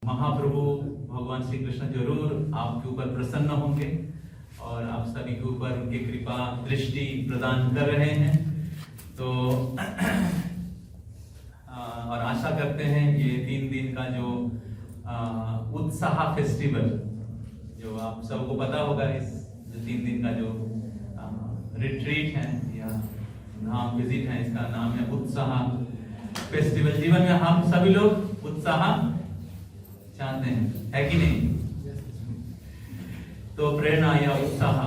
महाप्रभु भगवान श्री कृष्ण जरूर आपके ऊपर प्रसन्न होंगे और आप सभी के ऊपर उनकी कृपा दृष्टि प्रदान कर रहे हैं। तो और आशा करते हैं ये 3 दिन का जो उत्साह फेस्टिवल, जो आप सबको पता होगा, इस जो 3 दिन का जो रिट्रीट है या धाम विजिट है, इसका नाम है उत्साह फेस्टिवल। जीवन में हम सभी लोग उत्साह चाहते हैं, है कि नहीं? तो प्रेरणा या उत्साह,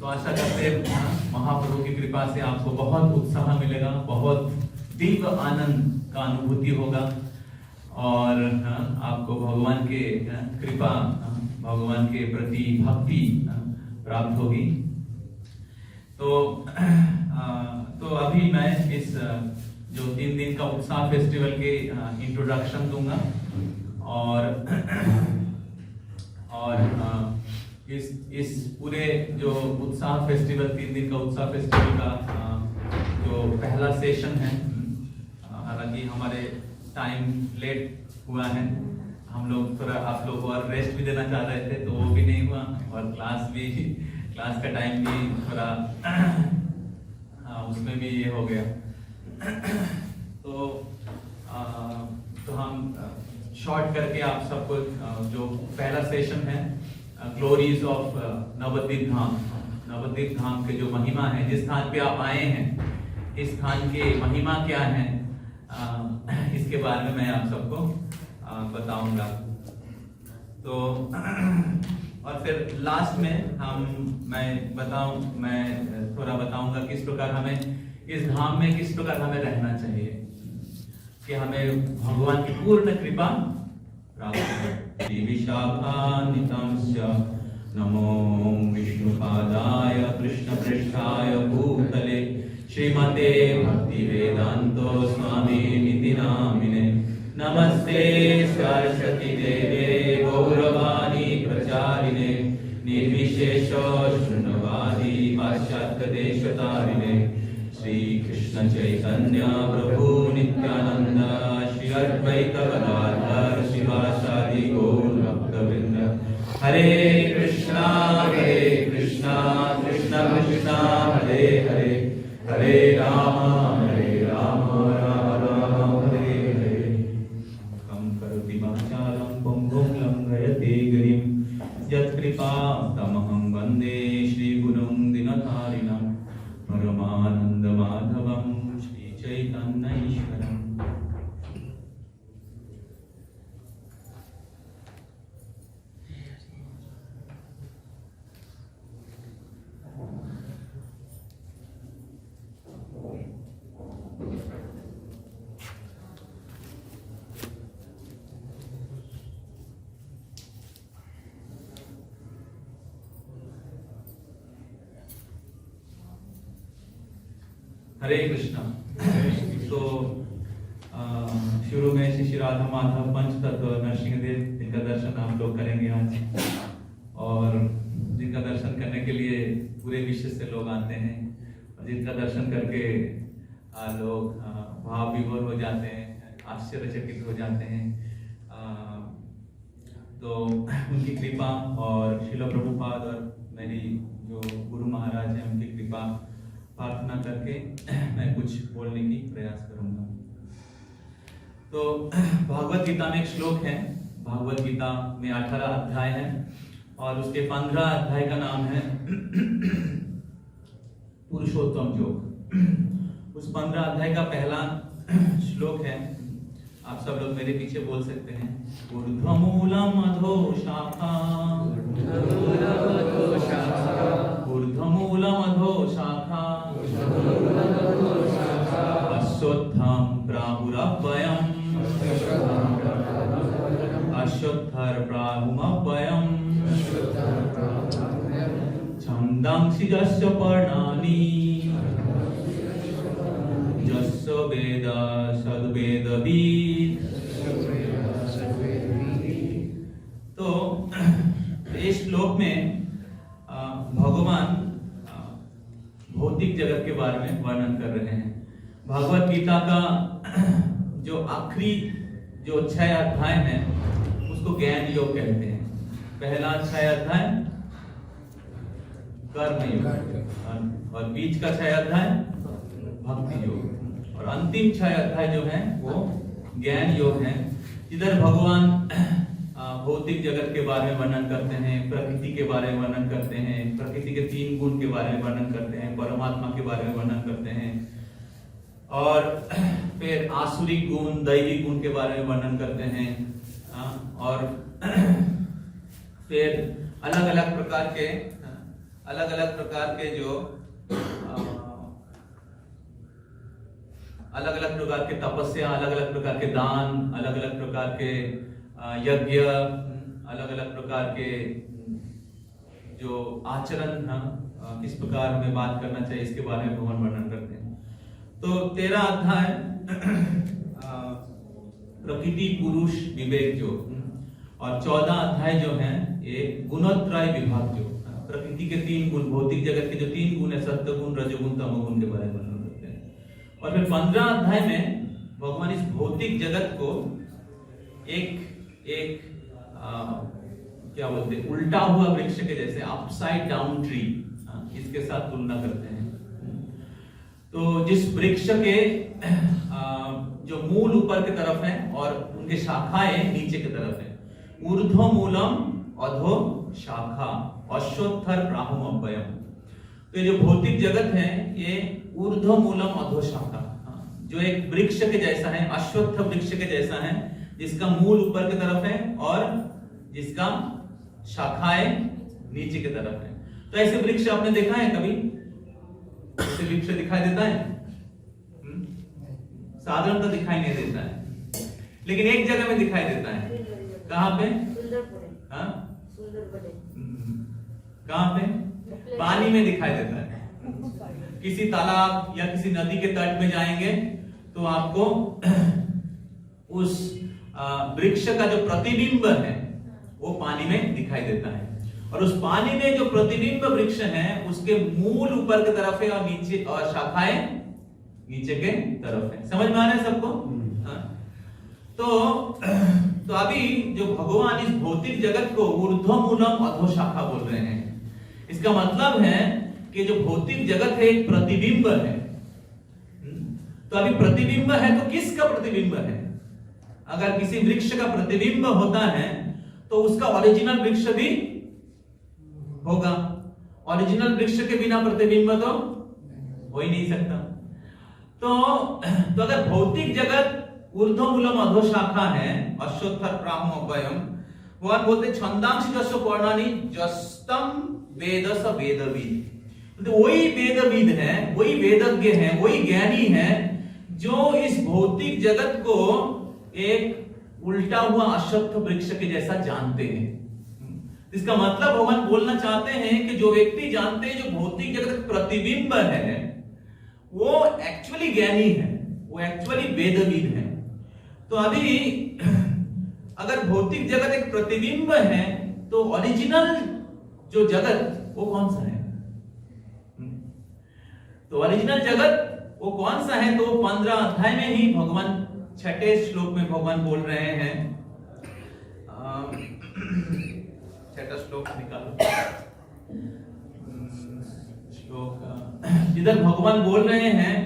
तो आशा करते हैं महाप्रभु की कृपा से आपको बहुत उत्साह मिलेगा, बहुत दिव्य आनंद का अनुभूति होगा और आपको भगवान के कृपा, भगवान के प्रति भक्ति प्राप्त होगी। तो अभी मैं इस जो 3 दिन का उत्साह फेस्टिवल के इंट्रोडक्शन दूंगा और इस पूरे जो उत्साह फेस्टिवल, 3 दिन का उत्साह फेस्टिवल का जो पहला सेशन है, हालांकि हमारे टाइम लेट हुआ है, हम लोग थोड़ा आप लोग को और रेस्ट भी देना चाह रहे थे तो वो भी नहीं हुआ और क्लास का टाइम भी थोड़ा उसमें भी ये हो गया। तो हम शॉर्ट करके आप सबको जो पहला सेशन है ग्लोरीज ऑफ नवद्वीप धाम के जो महिमा है, जिस स्थान पे आप आए हैं इस स्थान के महिमा क्या है, इसके बारे में मैं आप सबको बताऊंगा। तो और फिर लास्ट में मैं थोड़ा बताऊंगा किस प्रकार हमें इस धाम में किस प्रकार हमें रहना चाहिए कि हमें भगवान की पूर्ण कृपा प्राप्त हो। विशाखान्वितंस्य नमो विष्णुपादाय कृष्णपृष्ठाय भूतले श्रीमते भक्तिवेदान्तो स्वामिनिति नामिने नमस्ते सरस्वती देवे गौरवाणी प्रचारिणे निर्विशेष शून्यवादी पाश्चात्य देशतारिणे श्री कृष्ण चैतन्य प्रभु नित्यानंद श्री अद्वैत गदाधर शिवासादि गौर भक्तवृंद। हरे कृष्णा कृष्णा कृष्णा हरे हरे, हरे राम राम राम हरे हरे। कम करोति वाचालं पंगुं लंघयते गिरिं यत्कृपा तमहं वन्दे श्रीगुरुं दिनतारिणं परमानंद माधवं श्री चैतन्य ईश्वरम्। हरे कृष्णा। तो शुरू में श्री राधा माधव पंच तत्व नरसिंहदेव, जिनका दर्शन आप लोग करेंगे आज, और जिनका दर्शन करने के लिए पूरे विश्व से लोग आते हैं और जिनका दर्शन करके लोग भाव विभोर हो जाते हैं, आश्चर्यचकित हो जाते हैं। तो उनकी कृपा और श्रील प्रभुपाद और मेरी जो गुरु महाराज हैं उनकी कृपा प्रार्थना करके मैं कुछ बोलने की प्रयास करूंगा। तो भागवत गीता में एक श्लोक है, भागवत गीता में 18 अध्याय है और उसके 15 अध्याय का नाम है पुरुषोत्तम योग। उस 15 अध्याय का पहला श्लोक है, आप सब लोग मेरे पीछे बोल सकते हैं, ऊर्ध्वमूलम अधो शाखा, ऊर्ध्वमूलम अधो शाखा, अश्वत्थं प्राहुरव्ययम्, अश्वत्थर प्राहुमव्ययम्, छन्दांसि यस्य पर्णानि, यस्य वेद सद्वेदवित्। तो इस श्लोक में भगवान भौतिक जगत के बारे में वर्णन कर रहे हैं। भगवत गीता का जो आखिरी जो 6 अध्याय हैं उसको ज्ञान योग कहते हैं। पहला 6 अध्याय कर्म योग, और बीच का 6 अध्याय भक्ति योग, और अंतिम 6 अध्याय जो हैं वो ज्ञान योग हैं, जिधर भगवान भौतिक जगत के बारे में वर्णन करते हैं, प्रकृति के बारे में वर्णन करते हैं, प्रकृति के 3 गुण के बारे में वर्णन करते हैं, परमात्मा के बारे में वर्णन करते हैं, और फिर आसुरिक गुण, दैविक गुण के बारे में वर्णन करते हैं, और फिर अलग अलग प्रकार के जो अलग अलग प्रकार के तपस्या, अलग अलग प्रकार के दान, अलग अलग प्रकार के यज्ञ, अलग अलग प्रकार के जो आचरण किस प्रकार हमें बात करना चाहिए, इसके बारे में भगवान वर्णन करते हैं। तो 13 अध्याय प्रकृति पुरुष विवेक जो, और 14 अध्याय जो है ये गुणत्रय विभाग जो, प्रकृति के 3 गुण, भौतिक जगत के जो 3 गुण है, सत्य गुण, रजोगुण, तमोगुण के बारे में वर्णन करते हैं। और फिर 15 अध्याय में भगवान इस भौतिक जगत को एक क्या बोलते हैं, उल्टा हुआ वृक्ष के जैसे, अपसाइड डाउन ट्री, इसके साथ तुलना करते हैं। तो जिस वृक्ष के जो मूल ऊपर की तरफ है और उनके शाखाएं नीचे की तरफ है, ऊर्ध्व मूलम अधो शाखा अश्वत्थर प्राहुम अव्ययम। तो ये जो भौतिक जगत है ये ऊर्ध्व मूलम अधो शाखा, जो एक वृक्ष के जैसा है, अश्वत्थ वृक्ष के जैसा है, जिसका मूल ऊपर की तरफ है और जिसका शाखाएं नीचे की तरफ है। तो ऐसे वृक्ष आपने देखा है कभी? ऐसे वृक्ष दिखाई देता है? साधारणतः दिखाई नहीं देता है, लेकिन एक जगह में दिखाई देता है। कहां पे? कहां पे? पानी में दिखाई देता है। किसी तालाब या किसी नदी के तट में जाएंगे तो आपको उस वृक्ष का जो प्रतिबिंब है वो पानी में दिखाई देता है, और उस पानी में जो प्रतिबिंब वृक्ष है उसके मूल ऊपर की तरफ है और नीचे, और शाखाएं नीचे के तरफ है। समझ में आ रहा है सबको? तो अभी जो भगवान इस भौतिक जगत को ऊर्ध्व मूलम अधो शाखा बोल रहे हैं, इसका मतलब है कि जो भौतिक जगत है एक प्रतिबिंब है। तो अभी प्रतिबिंब है तो किसका प्रतिबिंब है? अगर किसी वृक्ष का प्रतिबिंब होता है तो उसका ओरिजिनल वृक्ष भी होगा। ओरिजिनल वृक्ष के बिना प्रतिबिंब तो हो ही नहीं सकता। तो अगर भौतिक जगत ऊर्ध्व मूलम अधो शाखा है, अश्वत्थर प्राहुम अव्ययम, वो बोलते छंदांश जसो पर्णानि जस्तम वेदस वेदविद। तो वही वेदविद है, वही वेदज्ञ है, वही ज्ञानी है जो इस भौतिक जगत को एक उल्टा हुआ अश्वत्थ वृक्ष के जैसा जानते हैं। इसका मतलब भगवान बोलना चाहते हैं कि जो व्यक्ति जानते हैं जो भौतिक जगत प्रतिबिंब है वो एक्चुअली ज्ञानी है, वो एक्चुअली वेदविद है। तो अभी अगर भौतिक जगत एक प्रतिबिंब है तो ओरिजिनल जो जगत वो कौन सा है? तो ओरिजिनल जगत वो कौन सा है? तो 15 अध्याय में ही भगवान 6ठे श्लोक में भगवान बोल रहे हैं। 6ठा श्लोक निकालो, श्लोक जिधर भगवान बोल रहे हैं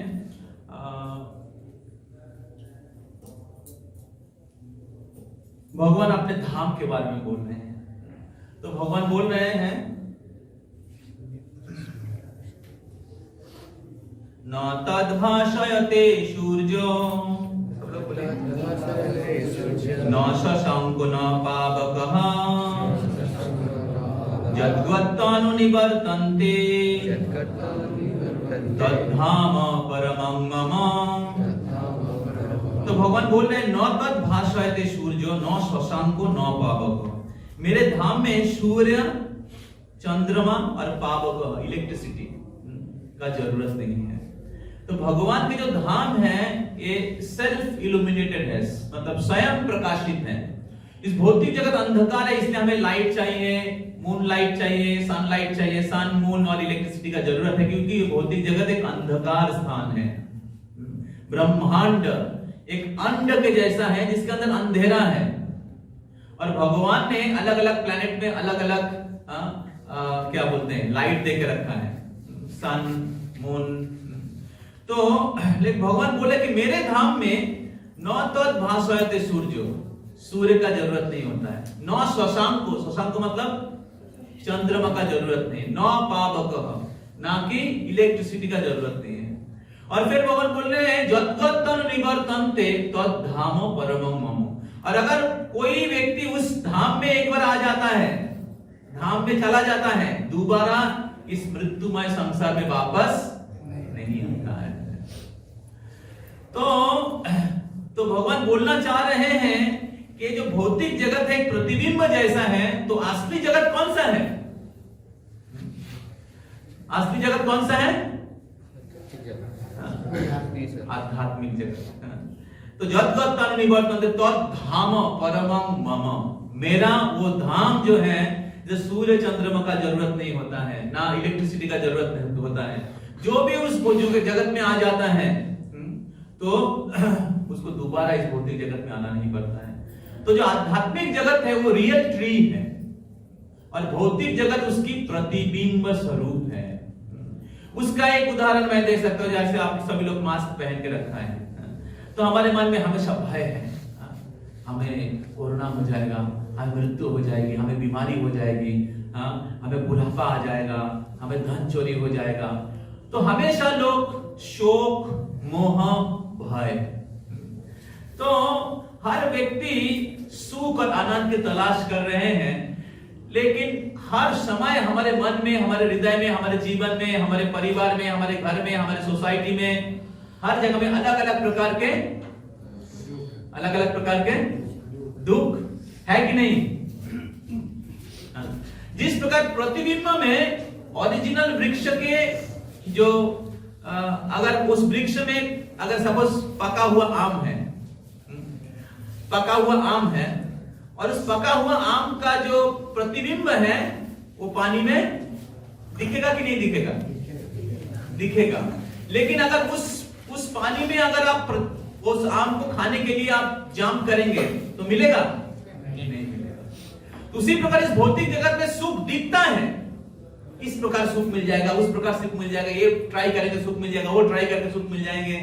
भगवान अपने धाम के बारे में बोल रहे हैं। तो भगवान बोल रहे हैं न तद्भाषयते सूर्यो न शशांको न पावकः यद्गत्तानु निवर्तन्ते तद्धाम परमं मम। तो भगवान बोल रहे हैं न तद्भाषयते सूर्यो न शशांको न पावकः। मेरे धाम में सूर्य, चंद्रमा और पावक, इलेक्ट्रिसिटी का जरूरत नहीं है। तो भगवान के जो धाम है ये सेल्फ इल्यूमिनेटेड है, मतलब स्वयं प्रकाशित है। इस भौतिक जगत अंधकार है, इसलिए हमें लाइट चाहिए, मून लाइट चाहिए, सनलाइट चाहिए, सन, मून और इलेक्ट्रिसिटी का जरूरत है, क्योंकि भौतिक जगत एक अंधकार स्थान है। ब्रह्मांड एक अंड के जैसा है जिसके अंदर अंधेरा है, और भगवान ने अलग अलग प्लैनेट में अलग अलग क्या बोलते हैं लाइट दे के रखा है, सन, मून। तो लेकिन भगवान बोले कि मेरे धाम में न तद भासयते सूर्यो, सूर्य का जरूरत नहीं होता है, न शशांको, शशांको मतलब चंद्रमा का जरूरत नहीं, न पावक, ना कि इलेक्ट्रिसिटी का जरूरत नहीं है। और फिर भगवान बोल रहे हैं जद्गतन निवर्तन्ते तद धामो परमं मम। और अगर कोई व्यक्ति उस धाम में एक बार आ जाता है, धाम में चला जाता है, दोबारा इस मृत्युमय संसार में वापस नहीं आता है। तो भगवान बोलना चाह रहे हैं कि जो भौतिक जगत है एक प्रतिबिंब जैसा है, तो असली जगत कौन सा है? असली जगत कौन सा है? आध्यात्मिक जगत। तो जद्गतन निवर्तन्ते तद धाम परमं मम, मेरा वो धाम जो है, जो सूर्य चंद्रमा का जरूरत नहीं होता है, ना इलेक्ट्रिसिटी का जरूरत नहीं होता है, जो भी उस जगत में आ जाता है तो उसको दोबारा इस भौतिक जगत में आना नहीं पड़ता है। तो जो आध्यात्मिक जगत है वो रियल ट्री है, और भौतिक जगत उसकी प्रतिबिंब स्वरूप है। उसका एक उदाहरण मैं दे सकता हूं, जैसे आप सभी लोग मास्क पहन के रखा है, तो हमारे मन में हमेशा भय है, हमें कोरोना हो जाएगा, हमें मृत्यु हो जाएगी, हमें बीमारी हो जाएगी, हमें बुढ़ापा आ जाएगा, हमें धन चोरी हो जाएगा। तो हमेशा लोग शोक, मोह, भय, तो हर व्यक्ति सुख और आनंद की तलाश कर रहे हैं, लेकिन हर समय हमारे मन में, हमारे हृदय में, हमारे जीवन में, हमारे परिवार में, हमारे घर में, हमारे सोसाइटी में, हर जगह में अलग अलग प्रकार के दुख है कि नहीं? जिस प्रकार प्रतिबिंब में ओरिजिनल वृक्ष के जो अगर उस वृक्ष में अगर सपोज पका हुआ आम है और उस पका हुआ आम का जो प्रतिबिंब है वो पानी में दिखेगा कि नहीं दिखेगा? दिखेगा। लेकिन अगर उस पानी में अगर आप उस आम को खाने के लिए आप जाम करेंगे तो मिलेगा? नहीं मिलेगा। तो उसी प्रकार इस भौतिक जगत में सुख दिखता है, इस प्रकार सुख मिल जाएगा, उस प्रकार सुख मिल जाएगा, ये ट्राई करेंगे सुख मिल जाएगा, वो ट्राई करके सुख मिल जाएंगे,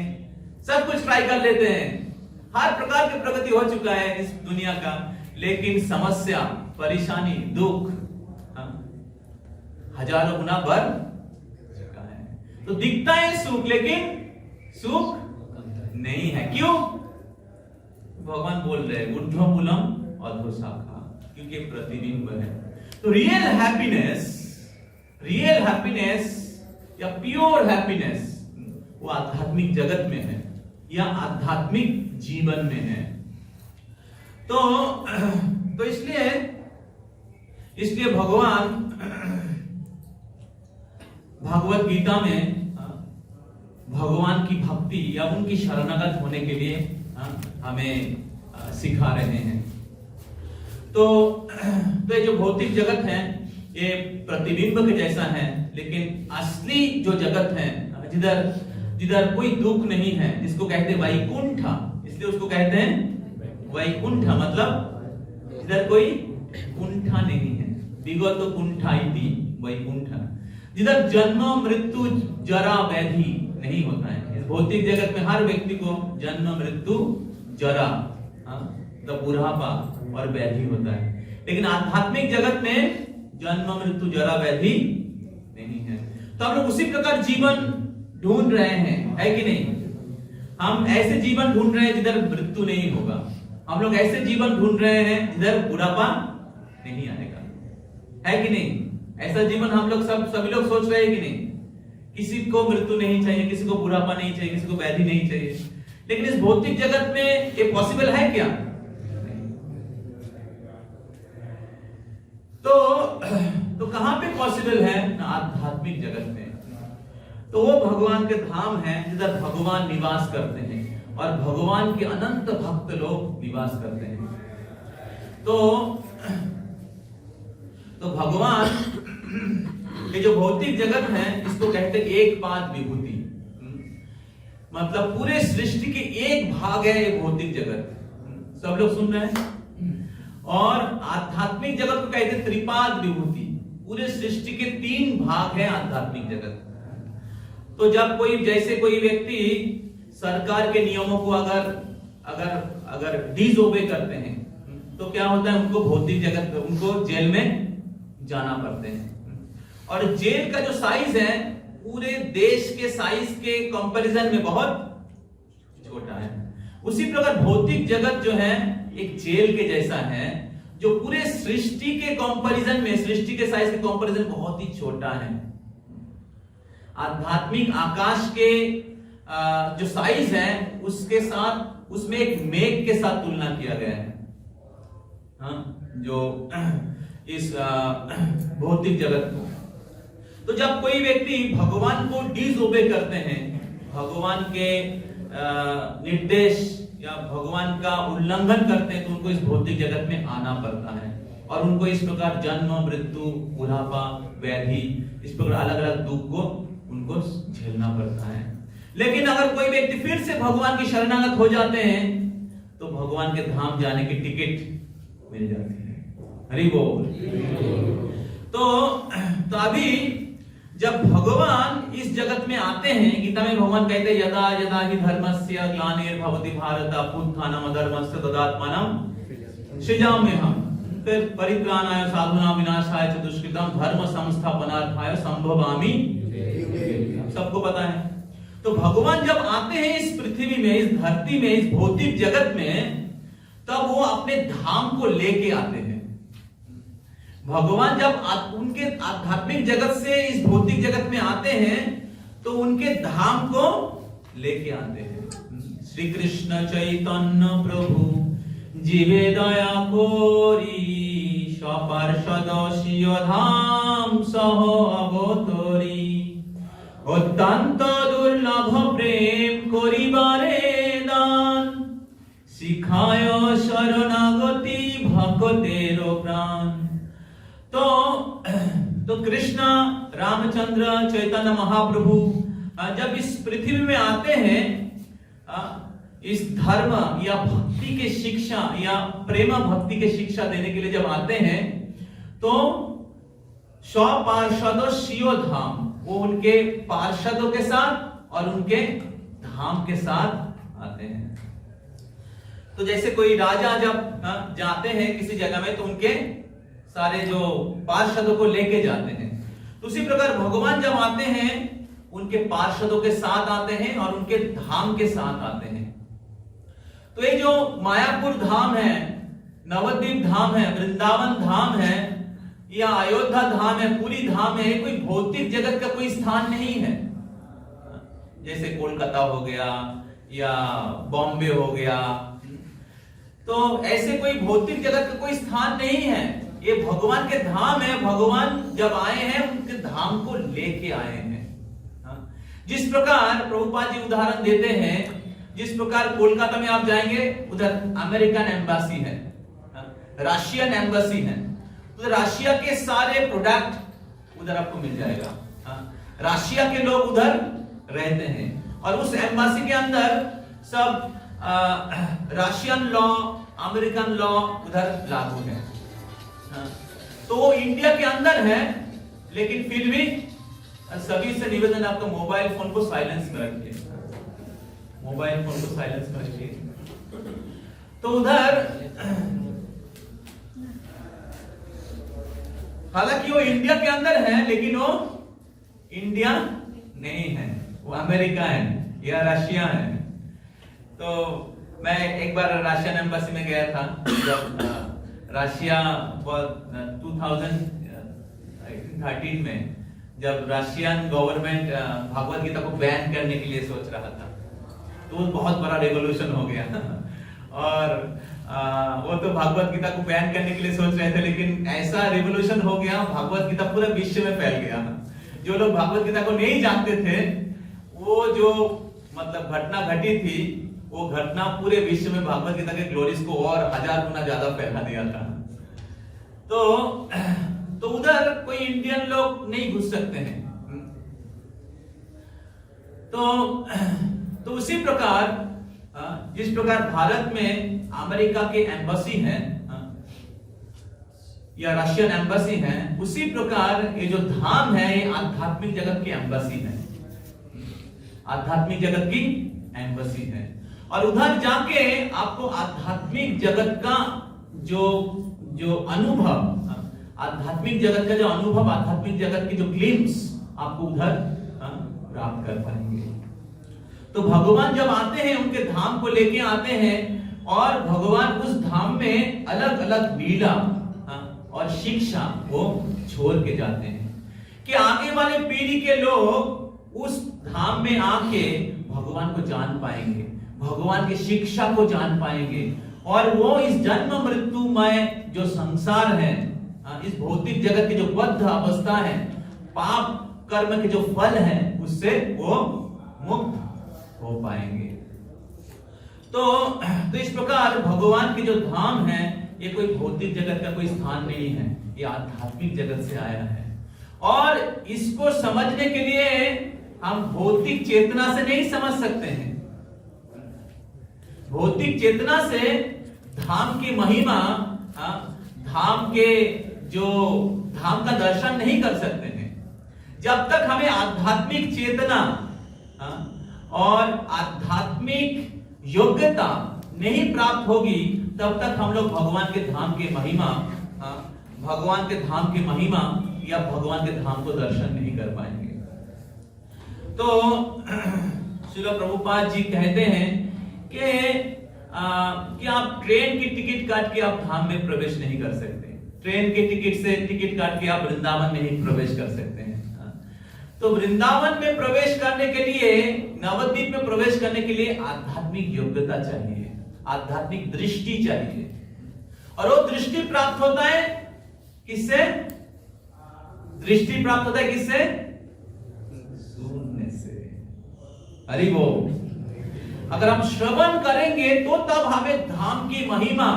सब कुछ ट्राई कर लेते हैं। हर प्रकार की प्रगति हो चुका है इस दुनिया का, लेकिन समस्या, परेशानी, दुख हजारों गुना बढ़ चुका है। तो दिखता है सुख, लेकिन सुख नहीं है। क्यों? भगवान बोल रहे हैं ऊर्ध्वमूलम अधोशाखा, क्योंकि प्रतिबिंब है। तो रियल हैप्पीनेस या प्योर हैप्पीनेस वो आध्यात्मिक जगत में है या आध्यात्मिक जीवन में है। तो इसलिए भगवान भगवत गीता में भगवान की भक्ति या उनकी शरणागत होने के लिए हमें सिखा रहे हैं। तो ये जो भौतिक जगत है ये प्रतिबिंब के जैसा है, लेकिन असली जो जगत है जिधर कोई दुख नहीं है, जिसको कहते हैं वैकुंठ, इसलिए उसको कहते हैं वैकुंठ, मतलब जिधर कोई कुंठा नहीं है, विगत कुंठा इति वैकुंठ, जिधर जन्म मृत्यु जरा व्याधि नहीं होता है। इस भौतिक जगत में हर व्यक्ति को जन्म मृत्यु जरा मतलब बुढ़ापा और व्याधि होता है, लेकिन आध्यात्मिक जगत में जन्म मृत्यु जरा व्याधि नहीं है। तो हम लोग उसी प्रकार जीवन ढूंढ रहे हैं, है कि नहीं? हम ऐसे जीवन ढूंढ रहे हैं जिधर मृत्यु नहीं होगा, हम लोग ऐसे जीवन ढूंढ रहे हैं जिधर बुढ़ापा नहीं आएगा, है कि नहीं? ऐसा जीवन हम लोग सभी लोग सोच रहे हैं कि नहीं? किसी को मृत्यु नहीं चाहिए, किसी को बुढ़ापा नहीं चाहिए, किसी को व्याधि नहीं चाहिए, लेकिन इस भौतिक जगत में ये पॉसिबल है क्या? तो कहां पे पॉसिबल है? आध्यात्मिक जगत में। तो वो भगवान के धाम है जिधर भगवान निवास करते हैं और भगवान के अनंत भक्त लोग निवास करते हैं। तो भगवान ये जो भौतिक जगत है इसको कहते हैं एक पाद विभूति। मतलब पूरे सृष्टि के एक भाग है ये भौतिक जगत। सब लोग सुन रहे हैं? और आध्यात्मिक जगत को कहते हैं त्रिपाद विभूति। पूरे सृष्टि के 3 भाग है आध्यात्मिक जगत। तो जब जैसे कोई व्यक्ति सरकार के नियमों को अगर डिसओबे करते हैं तो क्या होता है, उनको भौतिक जगत, उनको जेल में जाना पड़ते हैं। और जेल का जो साइज है पूरे देश के साइज के कंपैरिजन में बहुत छोटा है। उसी प्रकार भौतिक जगत जो है एक जेल के जैसा है, जो पूरे सृष्टि के कंपैरिजन में, सृष्टि के साइज के कंपैरिजन बहुत ही छोटा है। आध्यात्मिक आकाश के जो साइज है उसके साथ, उसमें एक मेघ के साथ तुलना किया गया है। जो इस भौतिक जगत को, तो जब कोई व्यक्ति भगवान को डिसओबे करते हैं, भगवान के निर्देश या भगवान का उल्लंघन करते हैं, तो उनको इस भौतिक जगत में आना पड़ता है और उनको इस प्रकार जन्म, मृत्यु, बुढ़ापा, व्याधि, इस प्रकार अलग अलग दुख को उनको झेलना पड़ता है। लेकिन अगर कोई व्यक्ति फिर से भगवान की शरणागत हो जाते हैं तो भगवान के धाम जाने की टिकट मिल जाती है। हरि बोल। तो अभी जब भगवान इस जगत में आते हैं, गीता में भगवान कहते हैं यदा यदा हि धर्मस्य ग्लानिर्भवति भारत अभ्युत्थानम् अधर्मस्य तदात्मानं सृजाम्यहम् फिर परित्राणाय साधूनां विनाशाय च दुष्कृतं धर्म संस्थापनार्थाय संभवामि। सबको पता है। तो भगवान जब आते हैं इस पृथ्वी में, इस धरती में, इस भौतिक जगत में, तब वो अपने धाम को लेके आते हैं। भगवान जब उनके आध्यात्मिक जगत से इस भौतिक जगत में आते हैं तो उनके धाम को लेके आते हैं। श्री कृष्ण चैतन्य प्रभु जीवे दया कोरी सपार्षद सिय धाम सह अवतरी অত্যন্ত দুর্লভ প্রেম করিবারে দান শিখায় শরণাগতি ভক্তের প্রাণ। तो कृष्ण रामचंद्र चैतन्य महाप्रभु जब इस पृथ्वी में आते हैं, इस धर्म या भक्ति के शिक्षा या प्रेम भक्ति के शिक्षा देने के लिए जब आते हैं तो स्वपार्षद सियो धाम, वो उनके पार्षदों के साथ और उनके धाम के साथ आते हैं। तो जैसे कोई राजा जब जाते हैं किसी जगह में तो उनके सारे जो पार्षदों को लेके जाते हैं, तो उसी प्रकार भगवान जब आते हैं उनके पार्षदों के साथ आते हैं और उनके धाम के साथ आते हैं। तो ये जो मायापुर धाम है, नवद्वीप धाम है, वृंदावन धाम है या अयोध्या धाम है, पूरी धाम है, कोई भौतिक जगत का कोई स्थान नहीं है। जैसे कोलकाता हो गया या बॉम्बे हो गया, तो ऐसे कोई भौतिक जगत का कोई स्थान नहीं है। ये भगवान के धाम है। भगवान जब आए हैं उनके धाम को लेके आए हैं। जिस प्रकार प्रभुपाद जी उदाहरण देते हैं, जिस प्रकार कोलकाता में आप जाएंगे उधर अमेरिकन एम्बेसी है, रशियन एम्बेसी है, तो रशिया के सारे प्रोडक्ट उधर आपको मिल जाएगा। रशिया के लोग उधर रहते हैं और उस एम्बेसी के अंदर सब रशियन लॉ, अमेरिकन लॉ उधर लागू है। तो वो इंडिया के अंदर है, लेकिन फिर भी सभी से निवेदन आपका मोबाइल फोन को साइलेंस में रखिए, मोबाइल फोन को साइलेंस में रखिए। तो उधर हालांकि वो इंडिया के अंदर है लेकिन वो इंडिया नहीं है, वो अमेरिका है या रशिया है। तो मैं एक बार रशियन एम्बेसी में गया था, जब रशिया 2013 में जब रशियन गवर्नमेंट भगवत गीता को बैन करने के लिए सोच रहा था, तो वो बहुत बड़ा रेवोल्यूशन हो गया। और वो तो भगवत गीता को बैन करने के लिए सोच रहे थे, लेकिन ऐसा रेवोल्यूशन हो गया, भगवत गीता पूरे विश्व में फैल गया। जो लोग भगवत गीता को नहीं जानते थे, वो जो मतलब घटना घटी थी, वो घटना पूरे विश्व में भगवत गीता के ग्लोरीज को और 1000 गुना ज्यादा फैला दिया था। तो उधर कोई इंडियन लोग नहीं घुस सकते हैं। तो तो उसी प्रकार जिस प्रकार भारत में अमेरिका के एम्बेसी है या रशियन एम्बेसी है, उसी प्रकार ये जो धाम है ये आध्यात्मिक जगत की एम्बेसी है, आध्यात्मिक जगत की एम्बेसी है। और उधर जाके आपको आध्यात्मिक जगत का जो अनुभव, आध्यात्मिक जगत का जो अनुभव, आध्यात्मिक जगत की जो ग्लिम्स आपको उधर प्राप्त कर पाएंगे। तो भगवान जब आते हैं उनके धाम को लेके आते हैं और भगवान उस धाम में अलग अलग लीला और शिक्षा को छोड़ के जाते हैं कि आगे वाले पीढ़ी के लोग उस धाम में आके भगवान को जान पाएंगे, भगवान की शिक्षा को जान पाएंगे और वो इस जन्म मृत्युमय जो संसार है, इस भौतिक जगत की जो बद्ध अवस्था है, पाप कर्म के जो फल है, उससे वो मुक्त हो पाएंगे। तो इस प्रकार भगवान के जो धाम है ये कोई भौतिक जगत का कोई स्थान नहीं है, ये आध्यात्मिक जगत से आया है। और इसको समझने के लिए हम भौतिक चेतना से नहीं समझ सकते हैं। भौतिक चेतना से धाम की महिमा, धाम के जो धाम का दर्शन नहीं कर सकते हैं। जब तक हमें आध्यात्मिक चेतना और आध्यात्मिक योग्यता नहीं प्राप्त होगी, तब तक हम लोग भगवान के धाम के महिमा, भगवान के धाम की महिमा या भगवान के धाम को दर्शन नहीं कर पाएंगे। तो श्रील प्रभुपाद जी कहते हैं कि आप ट्रेन की टिकट काट के आप धाम में प्रवेश नहीं कर सकते। ट्रेन के टिकट काट के आप वृंदावन नहीं प्रवेश कर सकते हैं। तो वृंदावन में प्रवेश करने के लिए, नवद्वीप में प्रवेश करने के लिए आध्यात्मिक योग्यता चाहिए, आध्यात्मिक दृष्टि चाहिए। और वो दृष्टि प्राप्त होता है किससे? दृष्टि प्राप्त होता है किससे? सुनने से। हरि बोल। अगर हम श्रवण करेंगे तो तब हमें धाम की महिमा,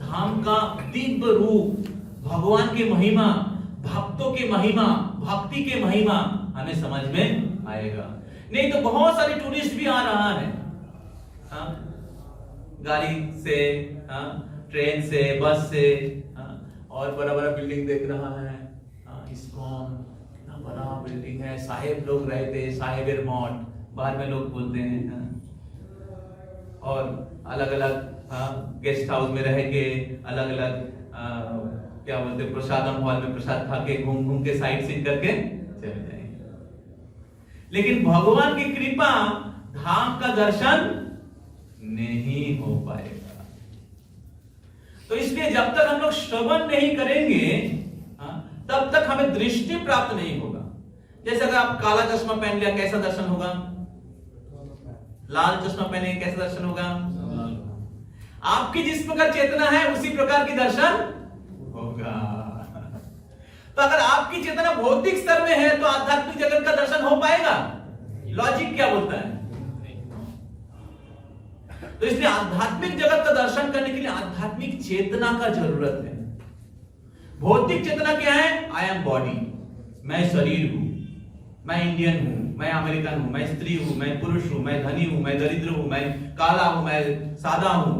धाम का दिव्य रूप, भगवान की महिमा, भक्तों की महिमा, भक्ति की महिमा हमें समझ में आएगा। नहीं तो बहुत सारे टूरिस्ट भी आ रहा है, गाड़ी से, ट्रेन से, बस से, और बड़ा बड़ा बिल्डिंग देख रहा है, इस्कॉन कितना बड़ा बिल्डिंग है, साहेब लोग रहते, साहेब मठ बाहर में लोग बोलते हैं, और अलग अलग गेस्ट हाउस में रह के अलग अलग क्या बोलते हैं, प्रसादम हॉल में प्रसाद खा के घूम घूम के साइट सीन करके चले जाएंगे। लेकिन भगवान की कृपा, धाम का दर्शन नहीं हो पाएगा। तो इसलिए जब तक हम लोग श्रवण नहीं करेंगे तब तक हमें दृष्टि प्राप्त नहीं होगा। जैसे अगर आप काला चश्मा पहन लिया, कैसा दर्शन होगा? लाल चश्मा पहने कैसा दर्शन होगा? आपकी जिस प्रकार चेतना है उसी प्रकार की दर्शन होगा। तो अगर आपकी चेतना भौतिक स्तर में है तो आध्यात्मिक जगत का दर्शन हो पाएगा? लॉजिक क्या बोलता है? तो इसलिए आध्यात्मिक जगत का दर्शन करने के लिए आध्यात्मिक चेतना का जरूरत है। भौतिक चेतना क्या है? आई एम बॉडी, मैं शरीर हूं, मैं इंडियन हूं, मैं अमेरिकन हूं, मैं स्त्री हूं, मैं पुरुष हूं, मैं धनी हूं, मैं दरिद्र हूं, मैं काला हूं, मैं सादा हूं।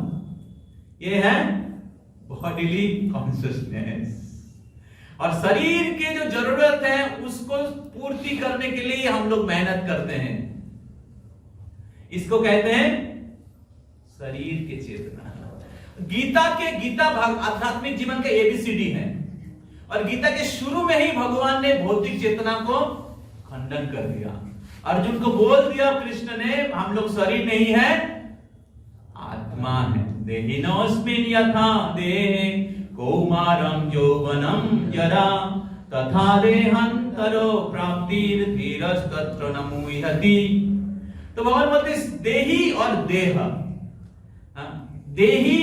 ये है बॉडीली कॉन्शियसनेस। और शरीर के जो जरूरत है उसको पूर्ति करने के लिए हम लोग मेहनत करते हैं। इसको कहते हैं शरीर की चेतना। गीता आध्यात्मिक जीवन का एबीसीडी है। और गीता के शुरू में ही भगवान ने भौतिक चेतना को खंडन कर दिया। अर्जुन को बोल दिया कृष्ण ने, हम लोग शरीर नहीं है, आत्मा है। देहिनोऽस्मिन् यथा देहे कौमारं यौवनं जरा तथा देहांतरो प्राप्तिर्धीरस्तत्र न मुह्यति। तो भगवान बोलते देही और देह, देही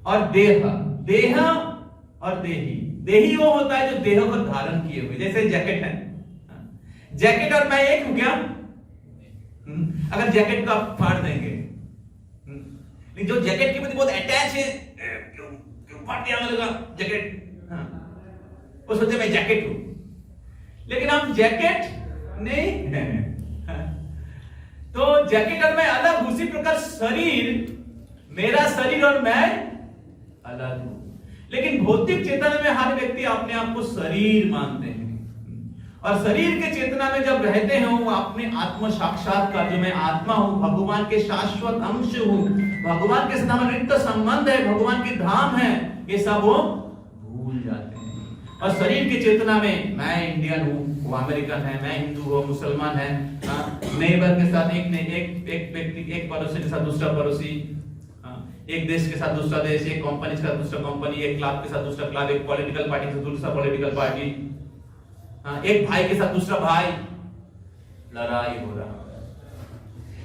और देह, देह और देही। देही वो होता है जो देह को धारण किए हुए, जैसे जैकेट है, जैकेट और मैं एक हूं क्या? अगर जैकेट को आप फाड़ देंगे, जो जैकेट के प्रति बहुत अटैच है, क्यों फाड़ दिया मेरा जैकेट, वो सोचे मैं जैकेट हूं, लेकिन हम जैकेट नहीं है। तो जैकेट में अलग, उसी प्रकार शरीर, मेरा शरीर और मैं अलग हूं। लेकिन भौतिक चेतना में हर व्यक्ति अपने आप को शरीर मानते हैं, और शरीर के चेतना में जब रहते हैं वो अपने आत्म साक्षात्कार, जो मैं आत्मा हूं, भगवान के शाश्वत अंश हूं, भगवान के साथ नित्य संबंध है, भगवान की धाम है, ये सब वो भूल जाते हैं। और शरीर की चेतना में मैं इंडियन हूं, वो अमेरिकन है, मैं हिंदू हूं, मुसलमान है, नेबर के साथ एक व्यक्ति, एक पड़ोसी के साथ दूसरा पड़ोसी, एक देश के साथ दूसरा देश, एक कंपनी के साथ दूसरा कंपनी, एक क्लब के साथ दूसरा क्लब, एक पॉलिटिकल पार्टी के साथ दूसरा पॉलिटिकल पार्टी, एक भाई के साथ दूसरा भाई, लड़ाई हो रहा।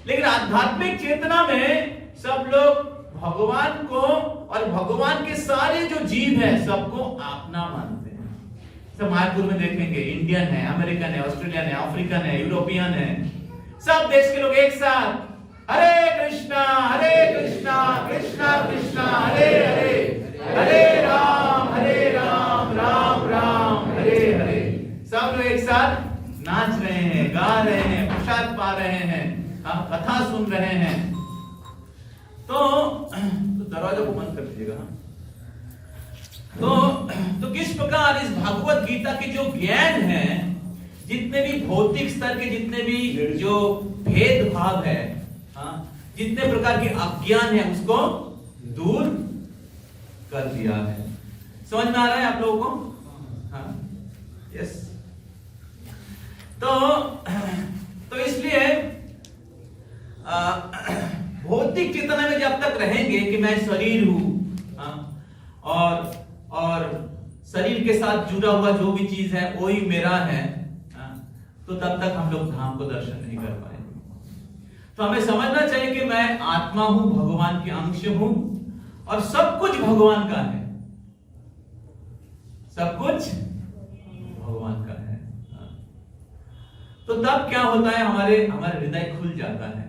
लेकिन आध्यात्मिक चेतना में सब लोग भगवान को और भगवान के सारे जो जीव है सबको अपना मानते हैं। सब मायापुर में देखेंगे, इंडियन है, अमेरिकन है, ऑस्ट्रेलियन है, अफ्रीकन है, यूरोपियन है, सब देश के लोग एक साथ हरे कृष्णा कृष्णा कृष्णा हरे हरे, हरे राम राम राम हरे हरे। सब लोग एक साथ नाच रहे हैं, गा रहे हैं, प्रसाद पा रहे हैं, कथा सुन रहे हैं। तो दरवाजा को बंद कर दीजिएगा। तो किस प्रकार इस भागवत गीता के जो ज्ञान है, जितने भी भौतिक स्तर के जितने भी जो भेदभाव है, जितने प्रकार के अज्ञान है, उसको दूर कर दिया है। समझ में आ रहा है आप लोगों को? यस। तो इसलिए भौतिक चेतना में जब तक रहेंगे कि मैं शरीर हूं, और शरीर के साथ जुड़ा हुआ जो भी चीज है वही मेरा है, तो तब तक हम लोग धाम को दर्शन नहीं कर पाएंगे। तो हमें समझना चाहिए कि मैं आत्मा हूं, भगवान के अंश हूं, और सब कुछ भगवान का है, सब कुछ भगवान का है। तो तब क्या होता है, हमारे हृदय खुल जाता है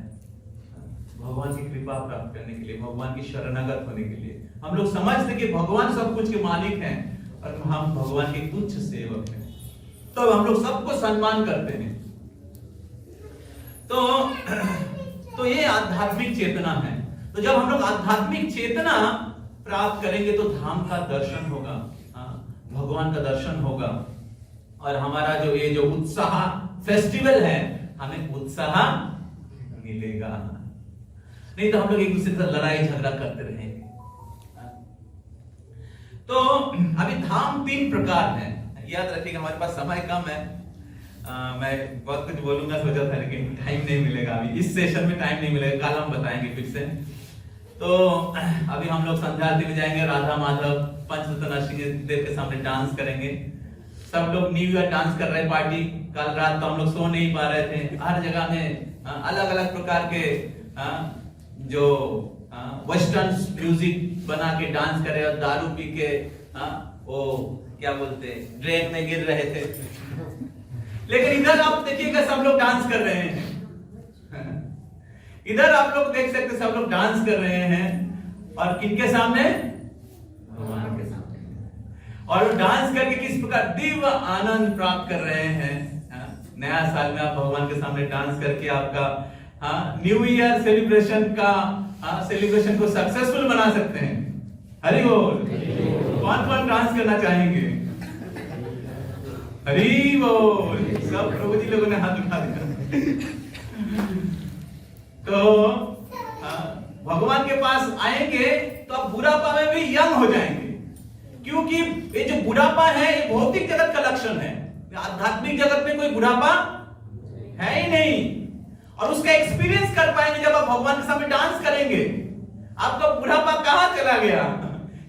भगवान की कृपा प्राप्त करने के लिए, भगवान की शरणागत होने के लिए। हम लोग समझते कि भगवान सब कुछ के मालिक हैं और हम भगवान के तुच्छ सेवक हैं, तो हम लोग सबको सम्मान करते हैं। तो ये आध्यात्मिक चेतना है। तो जब हम लोग आध्यात्मिक चेतना प्राप्त करेंगे तो धाम का दर्शन होगा, भगवान का दर्शन होगा, और हमारा जो ये जो उत्साह फेस्टिवल है, हमें उत्साह मिलेगा। नहीं तो हम लोग एक दूसरे से लड़ाई झगड़ा करते रहेंगे। तो अभी धाम 3 प्रकार है, याद रखिएगा। हमारे पास समय कम है, मैं बहुत कुछ बोलूंगा सोचा था, लेकिन टाइम नहीं मिलेगा। अभी इस सेशन में टाइम नहीं मिलेगा, कल हम बताएंगे फिर से। तो अभी हम लोग संध्या आरती में जाएंगे, राधा माधव पंचतत्व नरसिंह देव के सामने डांस करेंगे। सब लोग न्यू ईयर डांस कर रहे हैं, पार्टी। कल रात तो हम लोग सो नहीं पा रहे थे, हर जगह में अलग अलग प्रकार के जो वेस्टर्न म्यूजिक बना के डांस करे, और दारू पी के वो क्या बोलते ड्रेन में गिर रहे थे। लेकिन इधर आप देखिएगा, सब लोग डांस कर रहे हैं। इधर आप लोग देख सकते, सब लोग डांस कर रहे हैं, और किनके सामने? भगवान के सामने। और डांस करके किस प्रकार दिव्य आनंद प्राप्त कर रहे हैं। नया साल में आप भगवान के सामने डांस करके आपका न्यू ईयर सेलिब्रेशन को सक्सेसफुल बना सकते हैं। हरि बोल। कौन डांस करना चाहेंगे? हरि बोल। सब प्रभु जी लोगों ने हाथ उठा दिया। तो भगवान के पास आएंगे तो आप बुढ़ापा में भी यंग हो जाएंगे, क्योंकि ये जो बुढ़ापा है ये भौतिक जगत का लक्षण है। आध्यात्मिक जगत में कोई बुढ़ापा है ही नहीं, और उसका एक्सपीरियंस कर पाएंगे जब आप भगवान के सामने डांस करेंगे। आपका बुढ़ापा कहां चला गया?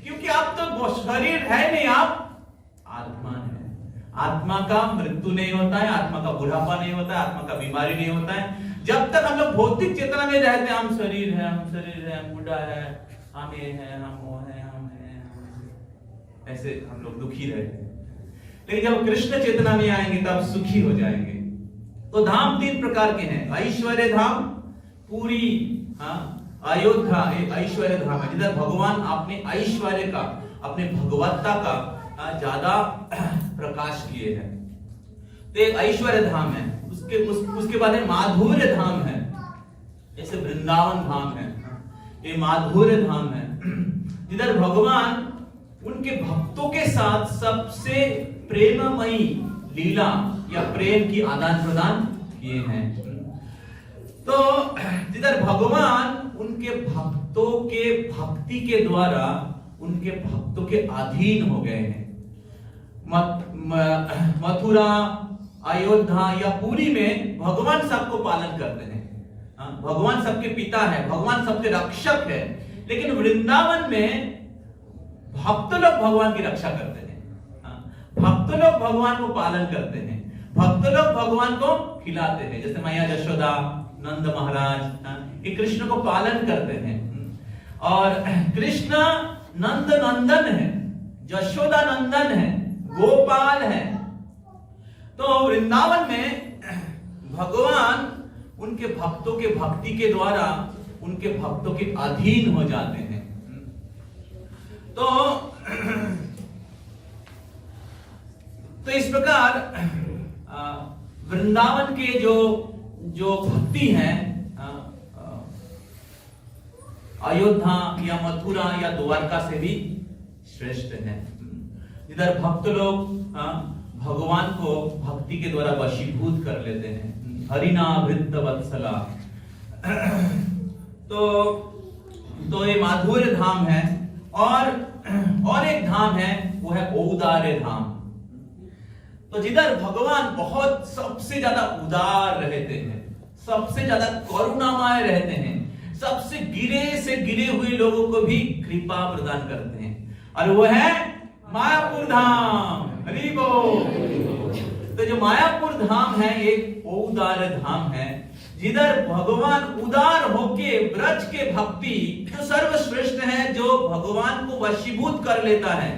क्योंकि आप तो शरीर है नहीं, आप आत्मा है। आत्मा का मृत्यु नहीं होता है, आत्मा का बुढ़ापा नहीं होता है, आत्मा का बीमारी नहीं होता है। जब तक हम लोग भौतिक चेतना में रहते हैं, हम शरीर है, हम बूढ़ा है, हम ये है, हम वो है, हम है, ऐसे हम लोग दुखी रहते हैं। लेकिन जब कृष्ण चेतना में आएंगे तब सुखी हो जाएंगे। तो धाम 3 प्रकार के हैं। ऐश्वर्य धाम, पूरी अयोध्या ऐश्वर्य धाम है, जिधर भगवान अपने ऐश्वर्य का, अपने भगवत्ता का ज्यादा प्रकाश किए हैं। तो एक ऐश्वर्य धाम है। उसके बाद है माधुर्य धाम है, जैसे वृंदावन धाम है, ये माधुर्य धाम है, जिधर भगवान उनके भक्तों के साथ सबसे प्रेममयी लीला या प्रेम की आदान प्रदान किए हैं। तो जिधर भगवान उनके भक्तों के भक्ति के द्वारा उनके भक्तों के अधीन हो गए हैं। मथुरा, अयोध्या या पुरी में भगवान सबको पालन करते हैं, भगवान सबके पिता है, भगवान सबके रक्षक है। लेकिन वृंदावन में भक्त लोग भगवान की रक्षा करते हैं, भक्त लोग भगवान को पालन करते हैं, भक्त लोग भगवान को खिलाते हैं। जैसे मैया यशोदा, नंद महाराज ये कृष्ण को पालन करते हैं। और कृष्ण नंद नंदन है, यशोदा नंदन है, गोपाल है। तो वृंदावन में भगवान उनके भक्तों के भक्ति के द्वारा उनके भक्तों के अधीन हो जाते हैं। तो इस प्रकार वृंदावन के जो भक्ति है अयोध्या या मथुरा या द्वारका से भी श्रेष्ठ है, जिधर भक्त लोग भगवान को भक्ति के द्वारा वशीभूत कर लेते हैं। हरिना भृत वत्सला। तो ये माधुर्य धाम है। और एक धाम है, वो है औदार्य धाम। तो जिधर भगवान बहुत सबसे ज्यादा उदार रहते हैं, सबसे ज्यादा करुणामय रहते हैं, सबसे गिरे से गिरे हुए लोगों को भी कृपा प्रदान करते हैं, और वो है मायापुर धाम। हरि बोल। तो जो मायापुर धाम है एक औदार्य धाम है, जिधर भगवान उदार होके ब्रज के भक्ति जो सर्वश्रेष्ठ है, जो भगवान को वशीभूत कर लेता है,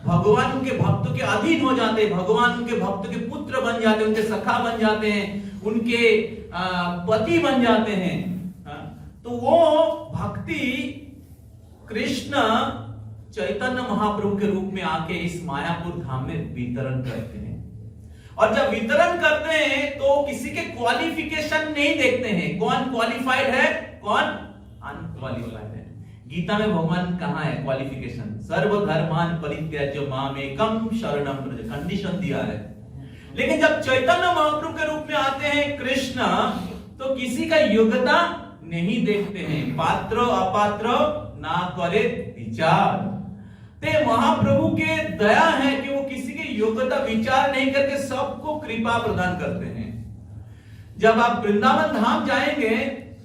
भगवान उनके भक्तों के अधीन हो जाते हैं, भगवान उनके भक्तों के पुत्र बन जाते हैं, उनके सखा बन जाते हैं, उनके पति बन जाते हैं। तो वो भक्ति कृष्ण चैतन्य महाप्रभु के रूप में आके इस मायापुर धाम में वितरण करते हैं। और जब वितरण करते हैं तो किसी के क्वालिफिकेशन नहीं देखते हैं, कौन क्वालिफाइड है, कौन अनक्वालिफाइड है। गीता में भगवान कहाँ है क्वालिफिकेशन? सर्वधर्मान परित्याज्य मामेकम शरणम व्रज, कंडीशन दिया है। लेकिन जब चैतन्य महाप्रभु के रूप में आते हैं कृष्ण, तो किसी का योग्यता नहीं देखते हैं, पात्र अपात्र ना करे विचार। ते महाप्रभु के दया है कि वो किसी की योग्यता विचार नहीं करके सबको कृपा प्रदान करते हैं। जब आप वृंदावन धाम जाएंगे,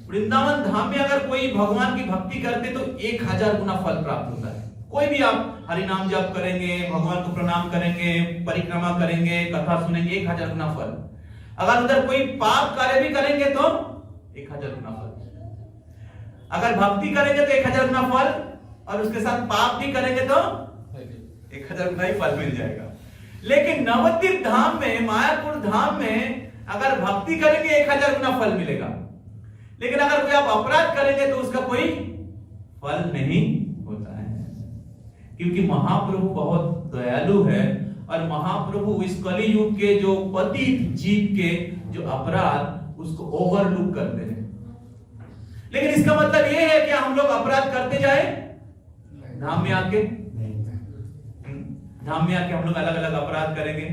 वृंदावन धाम में अगर कोई भगवान की भक्ति करते तो 1000 गुना फल प्राप्त होता है। कोई भी आप हरि नाम जप करेंगे, भगवान को प्रणाम करेंगे, परिक्रमा करेंगे, कथा सुनेंगे, 1000 गुना फल। अगर उधर कोई पाप कार्य भी करेंगे तो 1000 गुना फल। अगर भक्ति करेंगे तो 1000 गुना फल, और उसके साथ पाप भी करेंगे तो 1000 गुना ही फल मिल जाएगा। लेकिन नवद्वीप धाम में, मायापुर धाम में अगर भक्ति करेंगे 1000 गुना फल मिलेगा, लेकिन अगर कोई आप अपराध करेंगे तो उसका कोई फल नहीं होता है। क्योंकि महाप्रभु बहुत दयालु है, और महाप्रभु इस कलियुग के जो पतित जीव के जो अपराध उसको ओवरलुक करते हैं। लेकिन इसका मतलब यह है कि हम लोग अपराध करते जाए धाम में आके, धाम में आके हम लोग अलग अलग अपराध करेंगे,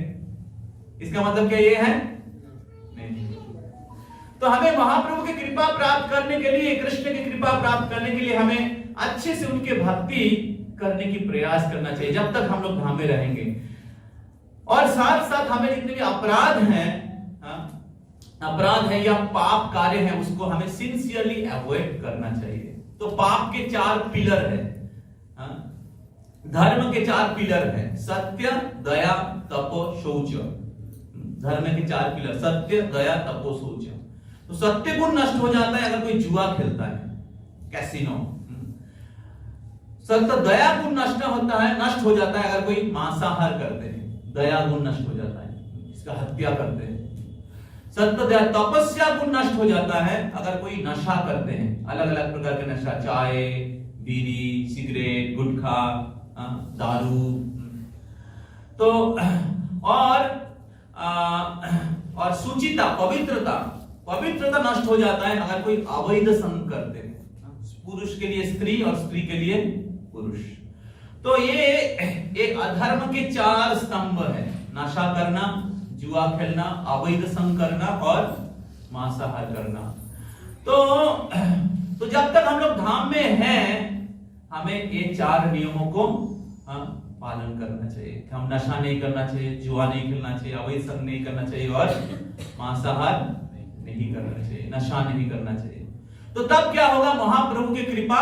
इसका मतलब क्या ये है? नहीं। तो हमें महाप्रभु की कृपा प्राप्त करने के लिए, कृष्ण की कृपा प्राप्त करने के लिए हमें अच्छे से उनके भक्ति करने की प्रयास करना चाहिए जब तक हम लोग धाम में रहेंगे। और साथ साथ हमें जितने भी अपराध है या पाप कार्य है, उसको हमें सिंसियरली अवॉइड करना चाहिए। तो पाप के 4 पिलर है, धर्म के 4 पिलर है, सत्य, दया, तपो, शौच। धर्म के 4 पिलर सत्य, दया, तपो, शौच। तो सत्य गुण नष्ट हो जाता है अगर कोई जुआ खेलता है, कैसीनो। सत्य दया गुण नष्ट हो जाता है अगर कोई मांसाहार करते हैं, दया गुण नष्ट हो जाता है, इसका हत्या करते हैं। सत्य दया तपस्या गुण नष्ट हो जाता है अगर कोई नशा करते हैं, अलग अलग प्रकार के नशा, चाय, बीड़ी, सिगरेट, गुटखा, दारू। तो और सुचिता, पवित्रता नष्ट हो जाता है अगर कोई अवैध संग करते हैं, पुरुष के लिए स्त्री और स्त्री के लिए पुरुष। तो ये एक अधर्म के 4 स्तंभ है, नशा करना, जुआ खेलना, अवैध संग करना और मांसाहार करना। तो जब तक हम लोग धाम में हैं, हमें ये 4 नियमों को पालन करना चाहिए। हम नशा नहीं करना चाहिए, जुआ नहीं खेलना चाहिए, अवैध संग नहीं करना चाहिए और मांसाहार नहीं करना चाहिए, नशा नहीं करना चाहिए। तो तब क्या होगा? महाप्रभु की कृपा,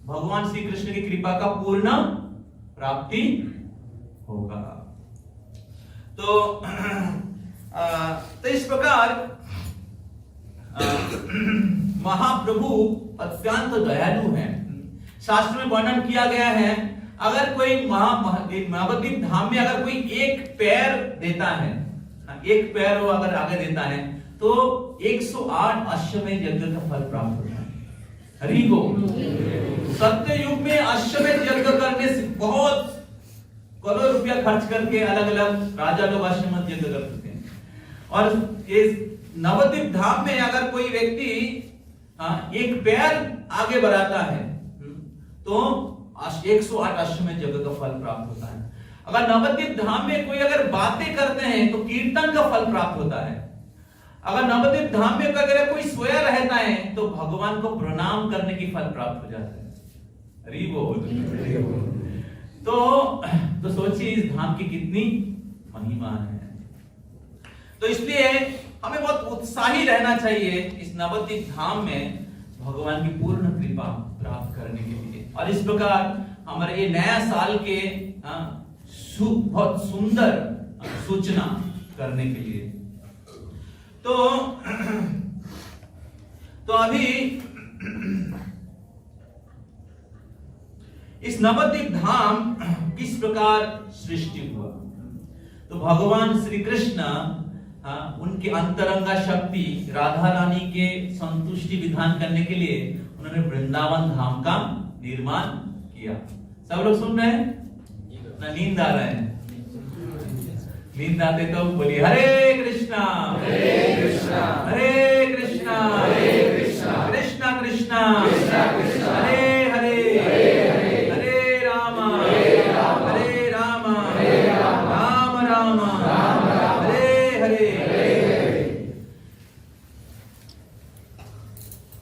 भगवान श्री कृष्ण की कृपा का पूर्ण प्राप्ति होगा। तो इस प्रकार महाप्रभु अत्यंत दयालु हैं। शास्त्र में वर्णन किया गया है, अगर कोई नवद्वीप धाम में अगर कोई एक पैर देता है, एक पैर वो अगर आगे देता है, तो 108 अश्वमेध यज्ञ का फल प्राप्त होता है। हरि बोल। सत्य युग में अश्वमेध यज्ञ करने से बहुत करोड़ रुपया खर्च करके अलग अलग राजा लोग अश्वमेध यज्ञ करते हैं। और इस नवद्वीप धाम में अगर कोई व्यक्ति एक पैर आगे बढ़ाता है तो 108 अश्वमेध यज्ञ का फल प्राप्त होता है। अगर नवद्वीप धाम में कोई अगर बातें करते हैं तो कीर्तन का फल प्राप्त होता है। अगर नवद्वीप धाम में अगर कोई सोया रहता है तो भगवान को प्रणाम करने की फल प्राप्त हो जाता है। हरि बोल। तो सोचिए इस धाम की कितनी महिमा है। तो इसलिए हमें बहुत उत्साही रहना चाहिए इस नवद्वीप धाम में भगवान की पूर्ण कृपा प्राप्त करने के लिए। और इस प्रकार हमारे ये नया साल के बहुत सुंदर सूचना करने के लिए तो अभी इस नवद्वीप धाम किस प्रकार सृष्टि हुआ? तो भगवान श्री कृष्ण उनके अंतरंगा शक्ति राधा रानी के संतुष्टि विधान करने के लिए उन्होंने वृंदावन धाम का निर्माण किया। सब लोग सुन रहे हैं ना? नींद आ रहा है? नींद आते तो बोलिए हरे कृष्णा हरे कृष्णा हरे कृष्णा हरे कृष्णा कृष्णा कृष्णा हरे हरे हरे राम हरे राम राम राम हरे हरे।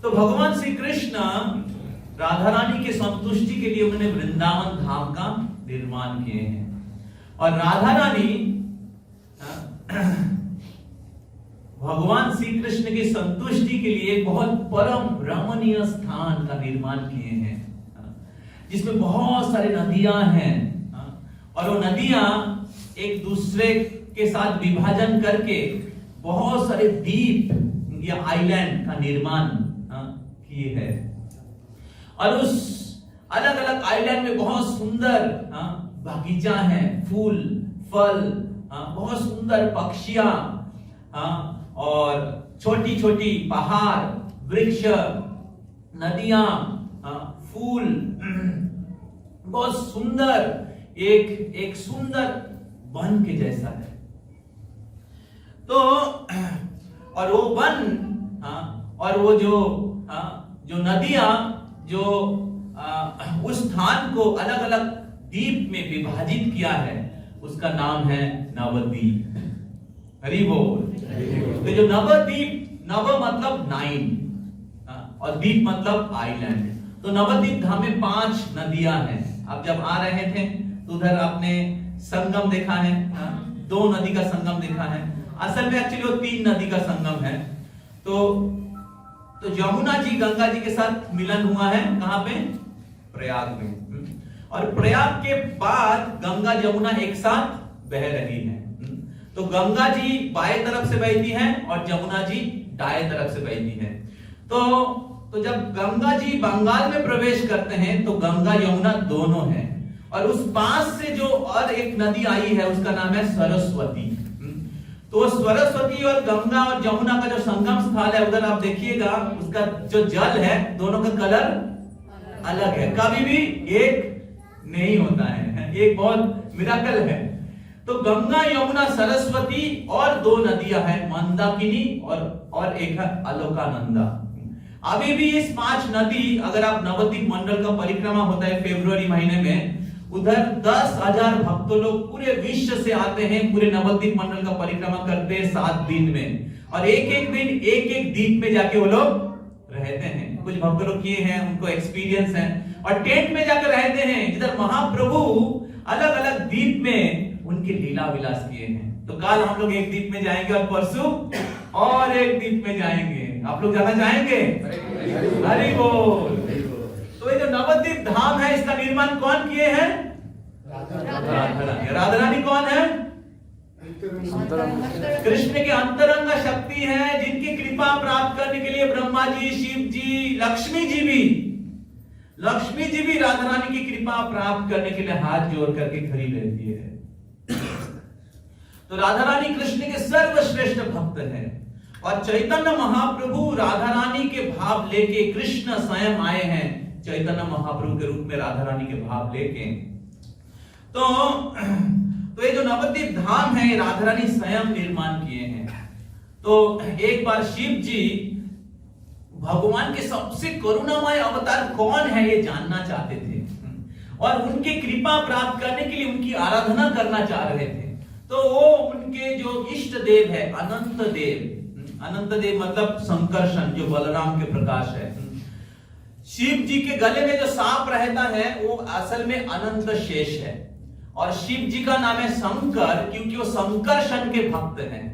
तो भगवान श्री कृष्ण राधा रानी के संतुष्टि के लिए उन्होंने वृंदावन धाम का निर्माण किए हैं। और राधा रानी भगवान श्री कृष्ण की संतुष्टि के लिए बहुत परम रमणीय स्थान का निर्माण किए हैं, जिसमें बहुत सारे नदियां हैं। और वो नदियां एक दूसरे के साथ विभाजन करके बहुत सारे द्वीप या आइलैंड का निर्माण किए हैं। और उस अलग अलग आइलैंड में बहुत सुंदर बगीचा है, फूल फल, बहुत सुंदर पक्षियां और छोटी छोटी पहाड़, वृक्ष, नदियां, फूल, बहुत सुंदर एक सुंदर वन के जैसा है। तो और वो वन और वो जो नदियां जो उस स्थान को अलग अलग द्वीप में विभाजित किया है, उसका नाम है नवद्वीप। हरि बोल। तो जो नवद्वीप, नव मतलब 9 और द्वीप मतलब आइलैंड। तो नवद्वीप धाम में 5 नदियां हैं। अब जब आ रहे थे तो उधर आपने संगम देखा है, 2 नदी का संगम देखा है। असल में एक्चुअली वो 3 नदी का संगम है। तो यमुना जी गंगा जी के साथ मिलन हुआ है कहां पे? प्रयाग में। और प्रयाग के बाद गंगा जमुना एक साथ बह रही है। तो गंगा जी बाएं तरफ से बहती है और जमुना जी दाएं तरफ से बहती है। तो जब गंगा जी बंगाल में प्रवेश करते हैं तो गंगा यमुना दोनों हैं। और उस पास से जो और एक नदी आई है उसका नाम है सरस्वती। तो सरस्वती और गंगा और जमुना का जो संगम स्थल है उधर आप देखिएगा, उसका जो जल है दोनों का कलर अलग है, कभी भी एक नहीं होता है। एक बहुत मिराकल है। तो गंगा, यमुना, सरस्वती और 2 नदियां हैं, मंदाकिनी और एक है अलकानंदा। अभी भी इस 5 नदी, अगर आप नवद्वीप मंडल का परिक्रमा होता है फरवरी महीने में, उधर 10,000 भक्त लोग पूरे विश्व से आते हैं, पूरे नवद्वीप मंडल का परिक्रमा करते हैं 7 दिन में, और एक दिन एक द्वीप में जाके वो लोग रहते हैं। कुछ भक्त लोग किए हैं, उनको एक्सपीरियंस है, और टेंट में जाकर रहते हैं, जिधर महाप्रभु अलग अलग द्वीप में उनके लीला विलास किए हैं। तो कल हम लोग एक द्वीप में जाएंगे और परसों और एक द्वीप में जाएंगे। आप लोग जाना चाहेंगे? हरि बोल। तो ये जो नवद्वीप धाम है, इसका निर्माण कौन किए हैं? राधा रानी कौन है? कृष्ण के अंतरंग शक्ति है, जिनकी कृपा प्राप्त करने के लिए ब्रह्मा जी, शिव जी, लक्ष्मी जी भी राधा रानी की कृपा प्राप्त करने के लिए हाथ जोड़ करके खड़ी रहती है। तो राधा रानी कृष्ण के सर्वश्रेष्ठ भक्त हैं, और चैतन्य महाप्रभु राधा रानी के भाव लेके, कृष्ण स्वयं आए हैं चैतन्य महाप्रभु के रूप में राधा रानी के भाव लेके। तो ये जो नवद्वीप धाम है, राधा रानी स्वयं निर्माण किए हैं। तो एक बार शिव जी भगवान के सबसे करुणामय अवतार कौन है ये जानना चाहते थे, और उनकी कृपा प्राप्त करने के लिए उनकी आराधना करना चाह रहे थे। तो वो उनके जो इष्ट देव है अनंत देव मतलब संकर्षण, जो बलराम के प्रकाश है। शिव जी के गले में जो सांप रहता है वो असल में अनंत शेष है, और शिव जी का नाम है शंकर, क्योंकि वो संकर्षण के भक्त हैं।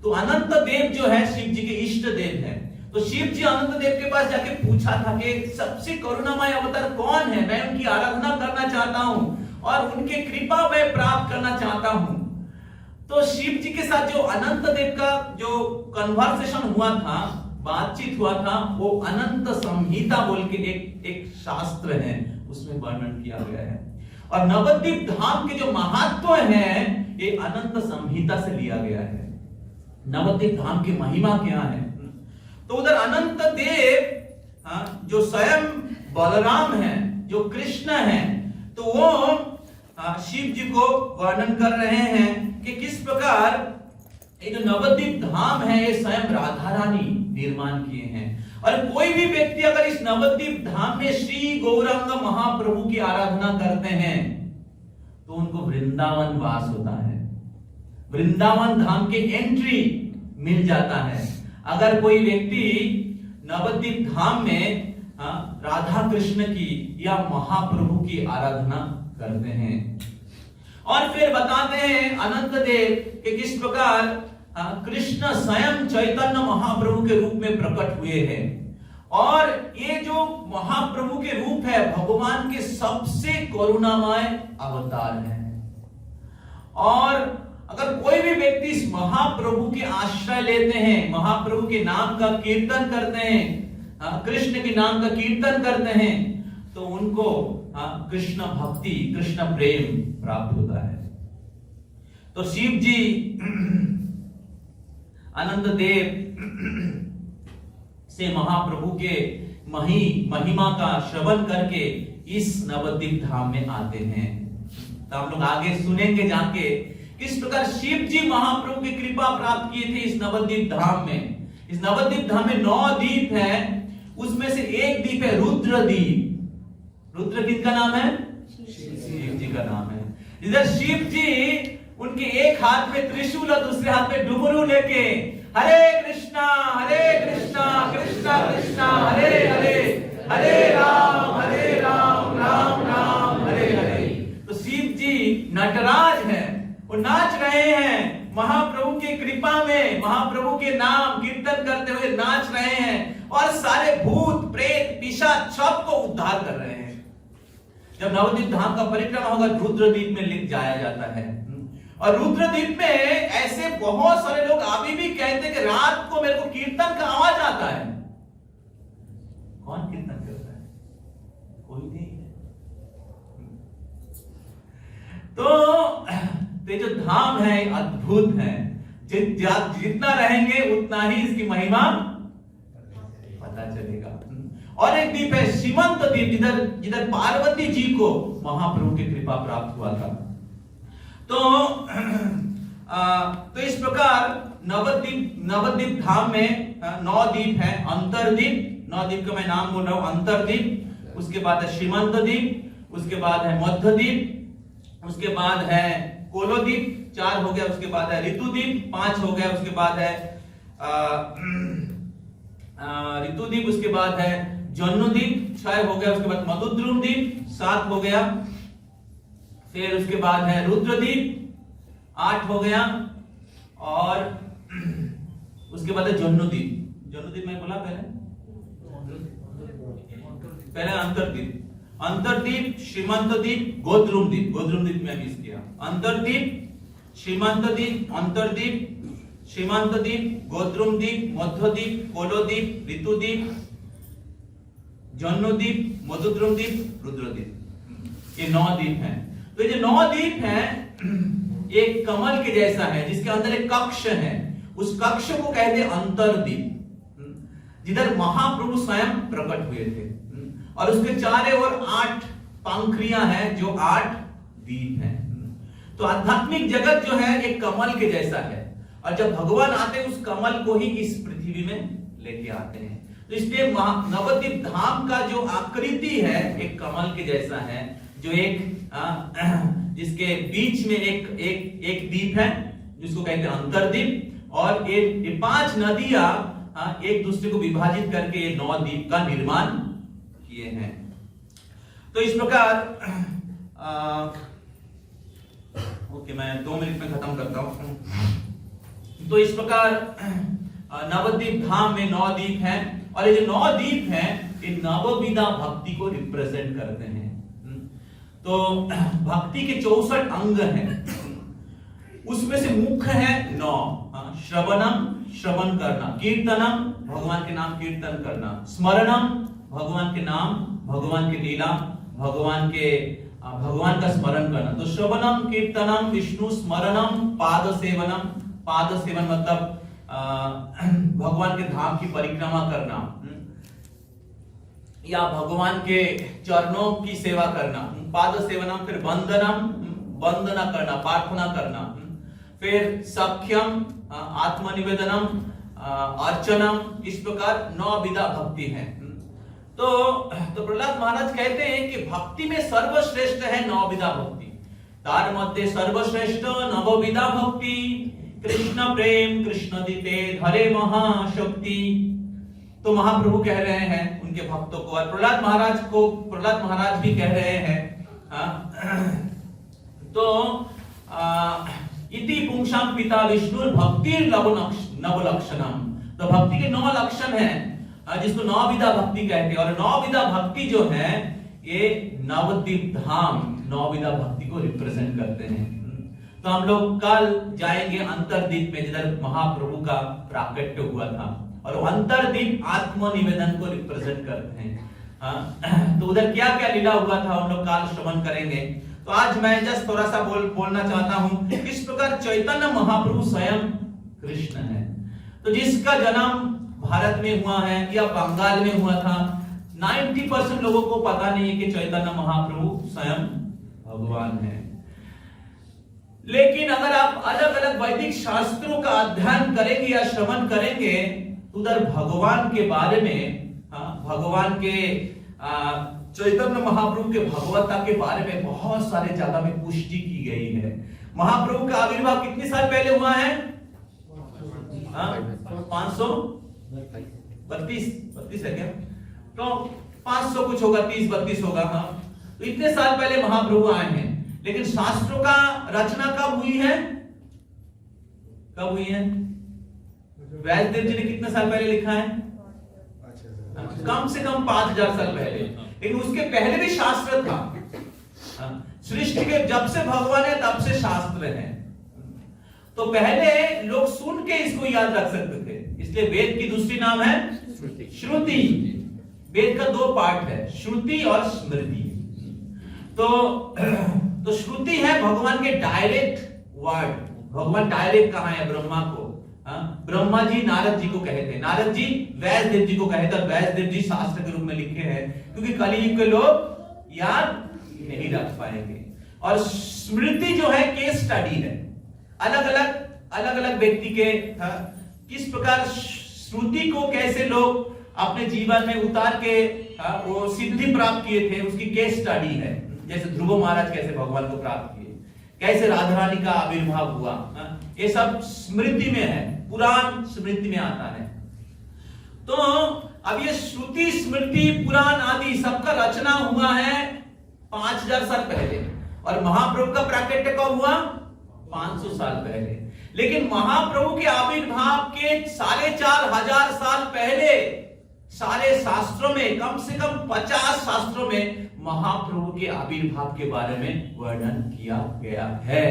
तो अनंत देव जो है शिव जी के इष्ट देव है। तो शिव जी अनंत देव के पास जाके पूछा था कि सबसे करुणामय अवतार कौन है, मैं उनकी आराधना करना चाहता हूं और उनके कृपा मैं प्राप्त करना चाहता हूं। तो शिव जी के साथ जो अनंत देव का जो कन्वर्सेशन हुआ था, बातचीत हुआ था, वो अनंत संहिता बोल के एक शास्त्र है, उसमें वर्णन किया गया है। और नवद्वीप धाम के जो महत्व है ये अनंत संहिता से लिया गया है। नवद्वीप धाम की महिमा क्या है? तो उधर अनंत देव जो स्वयं बलराम है, जो कृष्ण है, तो वो शिव जी को वर्णन कर रहे हैं कि किस प्रकार ये जो नवद्वीप धाम है ये स्वयं राधा रानी निर्माण किए हैं। और कोई भी व्यक्ति अगर इस नवद्वीप धाम में श्री गौरांग महाप्रभु की आराधना करते हैं तो उनको वृंदावन वास होता है, वृंदावन धाम के एंट्री मिल जाता है। अगर कोई व्यक्ति नवद्वीप धाम में राधा कृष्ण की या महाप्रभु की आराधना करते हैं। और फिर बताते हैं अनंत देव कि किस प्रकार कृष्ण स्वयं चैतन्य महाप्रभु के रूप में प्रकट हुए हैं। और ये जो महाप्रभु के रूप है भगवान के सबसे करुणामय अवतार है। और अगर कोई भी व्यक्ति इस महाप्रभु के आश्रय लेते हैं, महाप्रभु के नाम का कीर्तन करते हैं, कृष्ण के नाम का कीर्तन करते हैं, तो उनको कृष्ण भक्ति, कृष्ण प्रेम प्राप्त होता है। तो शिव जी अनंत देव से महाप्रभु के महिमा का श्रवण करके इस नवद्वीप धाम में आते हैं। तो हम लोग आगे सुनेंगे जाके किस प्रकार शिव जी महाप्रभु की कृपा प्राप्त किए थे इस नवद्वीप धाम में। इस नवद्वीप धाम में 9 द्वीप है, उसमें से एक द्वीप है रुद्रद्वीप। रुद्र किसका नाम है? शिव जी का नाम है। इधर शिव जी उनके एक हाथ में त्रिशूल और दूसरे हाथ में डुमरू लेके हरे कृष्णा कृष्णा कृष्णा हरे हरे, हरे राम राम राम हरे हरे। तो शिव जी नटराज है, वो नाच रहे हैं महाप्रभु की कृपा में, महाप्रभु के नाम कीर्तन करते हुए नाच रहे हैं, और सारे भूत प्रेत पिशाच सबको उद्धार कर रहे हैं। जब नवद्वीप धाम का परिक्रमा होगा रुद्रद्वीप में ले जाया जाता है। और रुद्रद्वीप में ऐसे बहुत सारे लोग अभी भी कहते हैं कि रात को मेरे को कीर्तन का आवाज आता है। कौन कीर्तन करता है? कोई नहीं है। तो ये जो धाम है अद्भुत है, जितना रहेंगे उतना ही इसकी महिमा पता चलेगा। और एक द्वीप है सीमंत द्वीप, जिधर पार्वती जी को महाप्रभु की कृपा प्राप्त हुआ था। तो इस प्रकार नवद्वीप धाम में 9 द्वीप है। अंतरद्वीप, 9 द्वीप का मैं नाम बोल रहा हूं, अंतरद्वीप, उसके बाद है श्रीमंत द्वीप, उसके बाद है मध्य द्वीप, उसके बाद है कोलोद्वीप, 4 हो गया, उसके बाद है ऋतुद्वीप, 5 हो गया, उसके बाद है ऋतुद्वीप, उसके बाद है जन्नुद्वीप, 6 हो गया, उसके बाद मधुद्रुम द्वीप, 7 हो गया, फिर उसके बाद है रुद्रद्वीप, 8 हो गया, और उसके बाद है जन्नुद्वीप। जन्नुद्वीप मैं बोला पहले अंतरद्वीप, श्रीमंतद्वीप, गोद्रुमद्वीप, गोद्रुमद्वीप में मिस किया, अंतरद्वीप, श्रीमंतद्वीप, अंतरद्वीप, श्रीमंतद्वीप, गोद्रुमद्वीप, मध्यद्वीप, कोलोद्वीप, ऋतुद्वीप, जन्नुद्वीप, मधुद्रुमद्वीप, रुद्रद्वीप, ये 9 द्वीप हैं। तो ये जो 9 द्वीप हैं एक कमल के जैसा है, जिसके अंदर एक कक्ष है, उस कक्ष को कहते हैं अंतरद्वीप, जिधर महाप्रभु स्वयं प्रकट हुए थे, और उसके चारों ओर 8 पंखुड़ियां हैं, जो 8 द्वीप हैं। तो आध्यात्मिक जगत जो है एक कमल के जैसा है, और जब भगवान आते हैं उस कमल को ही इस पृथ्वी में लेके आते हैं। तो इसलिए नवद्वीप धाम का जो आकृति है एक कमल के जैसा है, जो एक जिसके बीच में एक द्वीप है जिसको कहते हैं अंतरद्वीप, और ये 5 नदियां एक दूसरे को विभाजित करके ये 9 द्वीप का निर्माण किए हैं। तो इस प्रकार ओके, मैं 2 मिनट में खत्म करता हूं। तो इस प्रकार नवद्वीप धाम में 9 द्वीप हैं, और ये जो 9 द्वीप हैं ये नवविधा भक्ति को रिप्रेजेंट करते हैं। तो भक्ति के 64 अंग हैं, उसमें से मुख्य है 9। श्रवणम, श्रवण करना, कीर्तनम, भगवान के नाम कीर्तन करना, स्मरणम, भगवान के नाम, भगवान की लीला, भगवान का स्मरण करना। तो श्रवणम, कीर्तनम, विष्णु स्मरणम, पाद सेवनम, पाद सेवन मतलब भगवान के धाम की परिक्रमा करना, या भगवान के चरणों की सेवा करना, पाद सेवनम, फिर वंदनम, वंदना करना, प्रार्थना करना, फिर सख्यम, आत्मनिवेदनम, अर्चनम, इस प्रकार 9 विधा भक्ति है। तो प्रहलाद महाराज कहते हैं कि भक्ति में सर्वश्रेष्ठ है 9 विधा भक्ति, तार मध्य सर्वश्रेष्ठ नवविधा भक्ति, कृष्ण प्रेम कृष्ण दीते धरे महाशक्ति। तो महाप्रभु कह रहे हैं उनके भक्तों को, और प्रहलाद महाराज भी कह रहे हैं। तो इति पुंसाम पिता विष्णु भक्ति नवलक्षणम। तो भक्ति के 9 लक्षण हैं, जिसको 9 विधा भक्ति कहते हैं, और 9 विधा भक्ति जो है ये नवद्वीप धाम 9 विधा भक्ति को रिप्रेजेंट करते हैं। तो हम लोग कल जाएंगे अंतरद्वीप में, जिधर महाप्रभु का प्राकट्य हुआ था, और अंतरद्वीप आत्मनिवेदन को रिप्रेजेंट करते हैं। तो उधर क्या क्या लीला हुआ था हम लोग काल श्रवण करेंगे। तो आज मैं जस्ट थोड़ा सा बोलना चाहता हूं, किस प्रकार चैतन्य महाप्रभु स्वयं कृष्ण है। तो जिसका जन्म भारत में हुआ है या बंगाल में हुआ था, 90% लोगों को पता नहीं है कि चैतन्य महाप्रभु स्वयं भगवान है। लेकिन अगर आप अलग अलग वैदिक शास्त्रों का अध्ययन करेंगे या श्रवण करेंगे, तो उधर भगवान के बारे में, भगवान के चैतन्य महाप्रभु के भगवत्ता के बारे में बहुत सारे जगह में पुष्टि की गई है। महाप्रभु का आविर्भाव कितने साल पहले हुआ है? 532 है क्या? तो 500 कुछ होगा, 30-32 होगा। हाँ, तो इतने साल पहले महाप्रभु आए हैं। लेकिन शास्त्रों का रचना कब हुई है? व्यासदेव जी ने कितने साल पहले लिखा है? कम से कम 5000 साल पहले। लेकिन उसके पहले भी शास्त्र था। सृष्टि के जब से भगवान है तब से शास्त्र है। तो पहले लोग सुन के इसको याद रख सकते थे, इसलिए वेद की दूसरी नाम है श्रुति। वेद का 2 पार्ट है, श्रुति और स्मृति। तो श्रुति है भगवान के डायरेक्ट वर्ड। भगवान डायरेक्ट कहा है ब्रह्मा को। ब्रह्मा जी नारद जी को कहते हैं, नारद जी व्यासदेव जी को कहते हैं, व्यासदेव जी शास्त्र के रूप में लिखे हैं, क्योंकि कलयुग के लोग याद नहीं रख पाएंगे। और स्मृति जो है केस स्टडी है, अलग अलग व्यक्ति के किस प्रकार श्रुति को कैसे लोग अपने जीवन में उतार के वो सिद्धि प्राप्त किए थे, उसकी केस स्टडी है। जैसे ध्रुव महाराज कैसे भगवान को प्राप्त किए, कैसे राधा रानी का आविर्भाव हुआ, ये सब स्मृति में है, पुराण स्मृति में आता है। तो अब ये श्रुति स्मृति पुराण आदि सबका रचना हुआ है 5000 साल पहले, और महाप्रभु का प्राकट्य कब हुआ? 500 साल पहले। लेकिन महाप्रभु के आविर्भाव के 4500 साल पहले सारे शास्त्रों में, कम से कम 50 शास्त्रों में महाप्रभु के आविर्भाव के बारे में वर्णन किया गया है।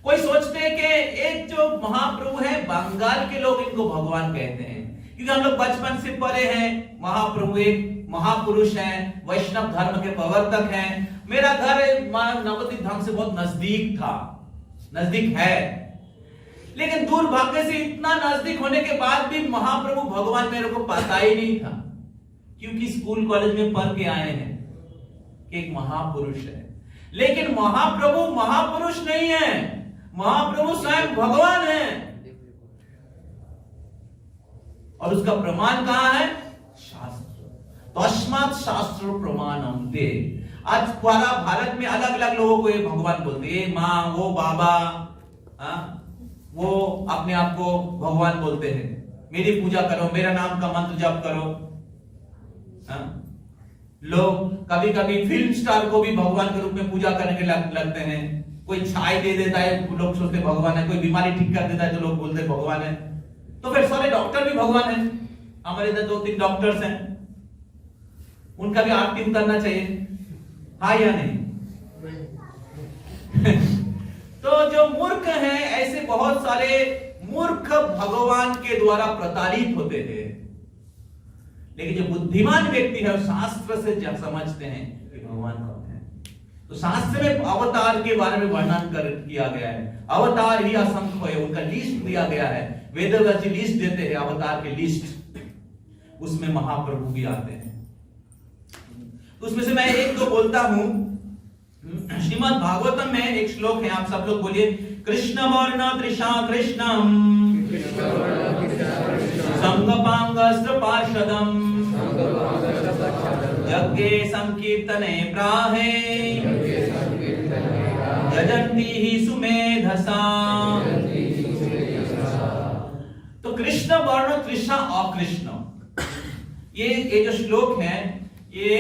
कोई सोचते हैं कि एक जो महाप्रभु है, बंगाल के लोग इनको भगवान कहते हैं, क्योंकि हम लोग बचपन से पढ़े हैं महाप्रभु एक महापुरुष हैं, वैष्णव धर्म के प्रवर्तक हैं। मेरा घर नवदीप धाम से बहुत नजदीक था, नजदीक है, लेकिन दुर्भाग्य से इतना नजदीक होने के बाद भी महाप्रभु भगवान मेरे को पता ही नहीं था, क्योंकि स्कूल कॉलेज में पढ़ के आए हैं कि एक महापुरुष है। लेकिन महाप्रभु महापुरुष नहीं है, महाप्रभु स्वयं भगवान है, और उसका प्रमाण कहां है? शास्त्र। तस्मात् शास्त्र प्रमाणम दे। आज पूरा भारत में अलग अलग लोगों को ये भगवान बोलते हैं, माँ, वो बाबा, वो अपने आप को भगवान बोलते हैं, मेरी पूजा करो, मेरा नाम का मंत्र जप करो। लोग कभी कभी फिल्म स्टार को भी भगवान के रूप में पूजा करने के लगते हैं। कोई छाई दे देता है, लोग सोचते भगवान है, कोई बीमारी ठीक कर देता है तो लोग बोलते भगवान है। तो फिर सारे डॉक्टर भी भगवान है। हमारे इधर 2-3 डॉक्टर्स हैं, उनका भी आरती उतारना चाहिए, हाँ या नहीं? तो जो मूर्ख हैं, ऐसे बहुत सारे मूर्ख भगवान के द्वारा प्रताड़ित होते थे। लेकिन जो बुद्धिमान व्यक्ति है, शास्त्र से समझते हैं कि भगवान कौन है। तो शास्त्र में अवतार के बारे में वर्णन किया गया है। अवतार ही असंख्य है, उनका लिस्ट दिया गया है। वेदव्यास जी लिस्ट देते हैं, अवतार के लिस्ट, उसमें महाप्रभु भी आते हैं। उसमें से मैं एक दो बोलता हूं। श्रीमद् भागवतम में एक श्लोक है, आप सब लोग बोलिए, कृष्ण वर्ण तृषा कृष्णम संगपांगस्त्र पार्षदम यज्ञे संकीर्तने प्राहे यजन्ति ही सुमेधसा। तो कृष्ण वर्ण तृषा अकृष्ण, ये जो श्लोक है ये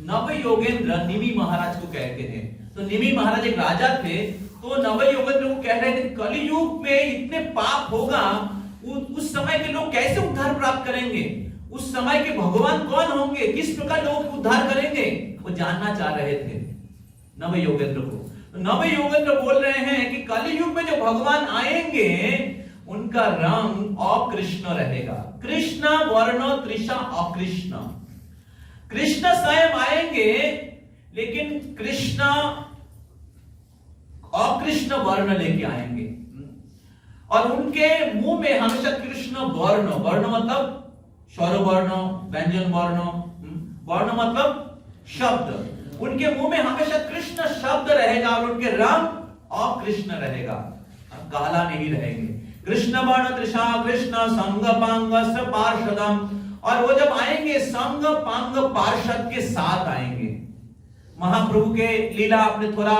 नव योगेंद्र निमि महाराज को कहते हैं। तो निमि महाराज एक राजा थे, तो नव योगेंद्र को कह रहे थे कलियुग में इतने पाप होगा, उस समय के लोग कैसे उद्धार प्राप्त करेंगे, उस समय के भगवान कौन होंगे, किस प्रकार लोग उद्धार करेंगे, वो जानना चाह रहे थे नव योगेंद्र को। तो नव योगेंद्र बोल रहे हैं कि कलियुग में जो भगवान आएंगे उनका रंग अकृष्ण रहेगा। कृष्ण वर्ण तृषा अकृष्ण, कृष्ण स्वयं आएंगे लेकिन कृष्ण अकृष्ण वर्ण लेके आएंगे, और उनके मुंह में हमेशा कृष्ण वर्ण, वर्ण मतलब स्वर वर्ण, व्यंजन वर्ण, वर्ण मतलब शब्द, उनके मुंह में हमेशा कृष्ण शब्द रहेगा और उनके रंग अकृष्ण रहेगा, काला नहीं रहेंगे। कृष्ण वर्ण तृषा कृष्ण संग पांग पार्षदम, और वो जब आएंगे संग पांग पार्षद के साथ आएंगे। महाप्रभु के लीला आपने थोड़ा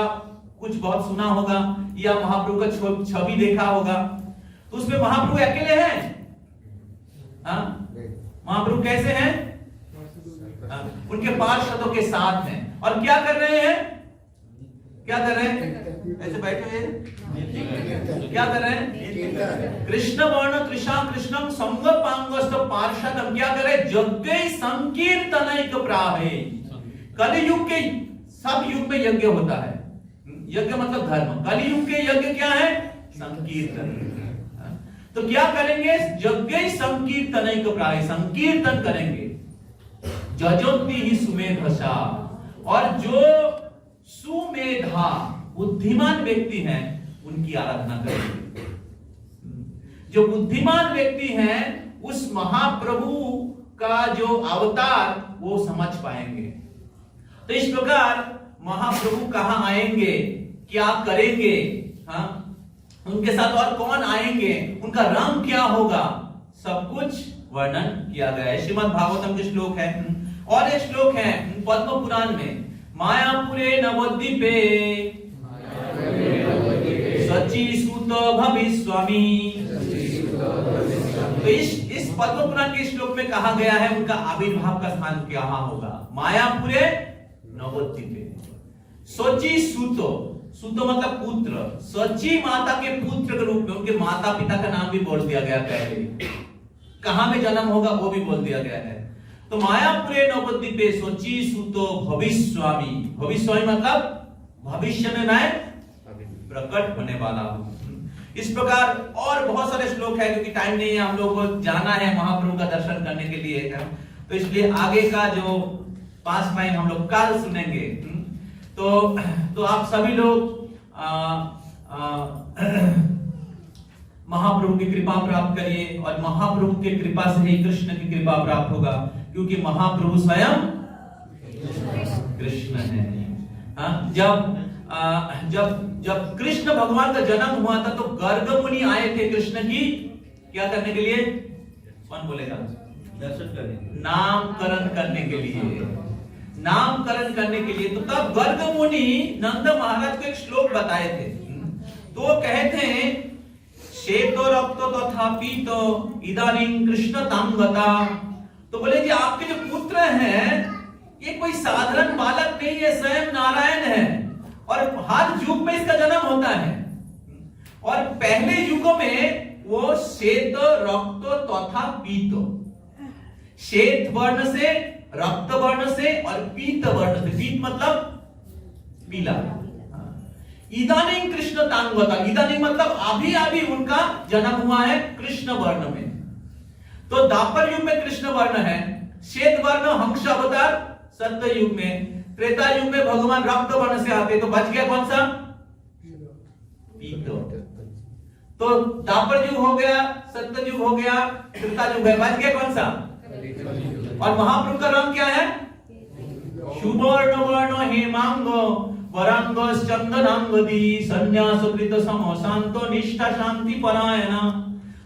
कुछ बहुत सुना होगा या महाप्रभु का छवि देखा होगा, तो उसमें महाप्रभु अकेले हैं? महाप्रभु कैसे हैं? उनके पार्षदों के साथ हैं, और क्या कर रहे हैं? क्या कर रहे हैं? ऐसे बैठे हुए क्या कर रहे हैं? कृष्ण वर्ण तृषा कृष्णम संग पांगस्त पार्षदम, क्या कर रहे? यज्ञ संकीर्तनैक प्राहे। कलियुग के सब युग में यज्ञ होता है, यज्ञ मतलब धर्म, कलियुग के यज्ञ क्या है? संकीर्तन। तो क्या करेंगे? यज्ञ संकीर्तनैक प्राहे, संकीर्तन करेंगे। जजोति ही सुमेधसा, और जो सुमेधा बुद्धिमान व्यक्ति हैं उनकी आराधना करेंगे। जो बुद्धिमान व्यक्ति हैं उस महाप्रभु का जो अवतार वो समझ पाएंगे। तो इस प्रकार महाप्रभु कहाँ आएंगे, क्या करेंगे, हाँ, उनके साथ और कौन आएंगे, उनका रंग क्या होगा, सब कुछ वर्णन किया गया है। श्रीमद् भागवतम के श्लोक है। और एक श्लोक है पद्म पुराण में, मायापुरे नवद्वीपे सची सुत भविष्यामि। तो इस पद्म पुराण के श्लोक में कहा गया है उनका आविर्भाव का स्थान कहाँ होगा, मायापुरे नवद्वीपे। सची सुतो, सुतो मतलब पुत्र, सची माता के पुत्र के रूप में उनके माता पिता का नाम भी बोल दिया गया पहले, कहां में जन्म होगा वो भी बोल दिया गया है। तो मायापुरे नवद्वीपे सची सुतो भविष्यामि। भविष्यामि मतलब भविष्य में मैं प्रकट होने वाला हूं। इस प्रकार और बहुत सारे श्लोक है, क्योंकि टाइम नहीं है, हम लोग को जाना है महाप्रभु का दर्शन करने के लिए, तो इसलिए आगे का जो 5 टाइम हम लोग कल सुनेंगे। तो आप सभी लोग महाप्रभु की कृपा प्राप्त करिए, और महाप्रभु की कृपा से ही कृष्ण की कृपा प्राप्त होगा, क्योंकि महाप्रभु स्वयं कृष्ण है। जब कृष्ण भगवान का जन्म हुआ था तो गर्ग मुनि आए थे कृष्ण की क्या करने के लिए, कौन बोलेगा, दर्शन करने, नामकरण करने के लिए, नामकरण करने के लिए। तो तब गर्ग मुनि नंद महाराज को एक श्लोक बताए थे। तो वो कहते हैं, श्वेतो रक्तो तथा पीतो इदानीं कृष्ण तांगता। तो बोले जी आपके जो पुत्र हैं ये कोई साधारण बालक नहीं है, स्वयं नारायण है, और हर युग में इसका जन्म होता है। और पहले युगों में वो श्वेत रक्त तथा पीतो, श्वेत वर्ण से, रक्त वर्ण से और पीत वर्ण से, पीत मतलब पीला। इदानीं कृष्ण तांगता, इदानीं मतलब अभी अभी उनका जन्म हुआ है कृष्ण वर्ण में। तो द्वापर युग में कृष्ण वर्ण है, श्वेत वर्ण हंस अवतार सत्य युग में, त्रेता युग में भगवान रक्त वर्ण से आते, तो बच गया कौन सा, पीतो। तो द्वापर युग हो गया, सत्य युग हो गया, त्रेता युग है, बच गया कौन सा, और महाप्रभु का रंग क्या है, सुवर्ण वर्ण हेमांगो वरांग चंदनांगदी संन्यासकृत समो शांतो निष्ठा शांति परायण।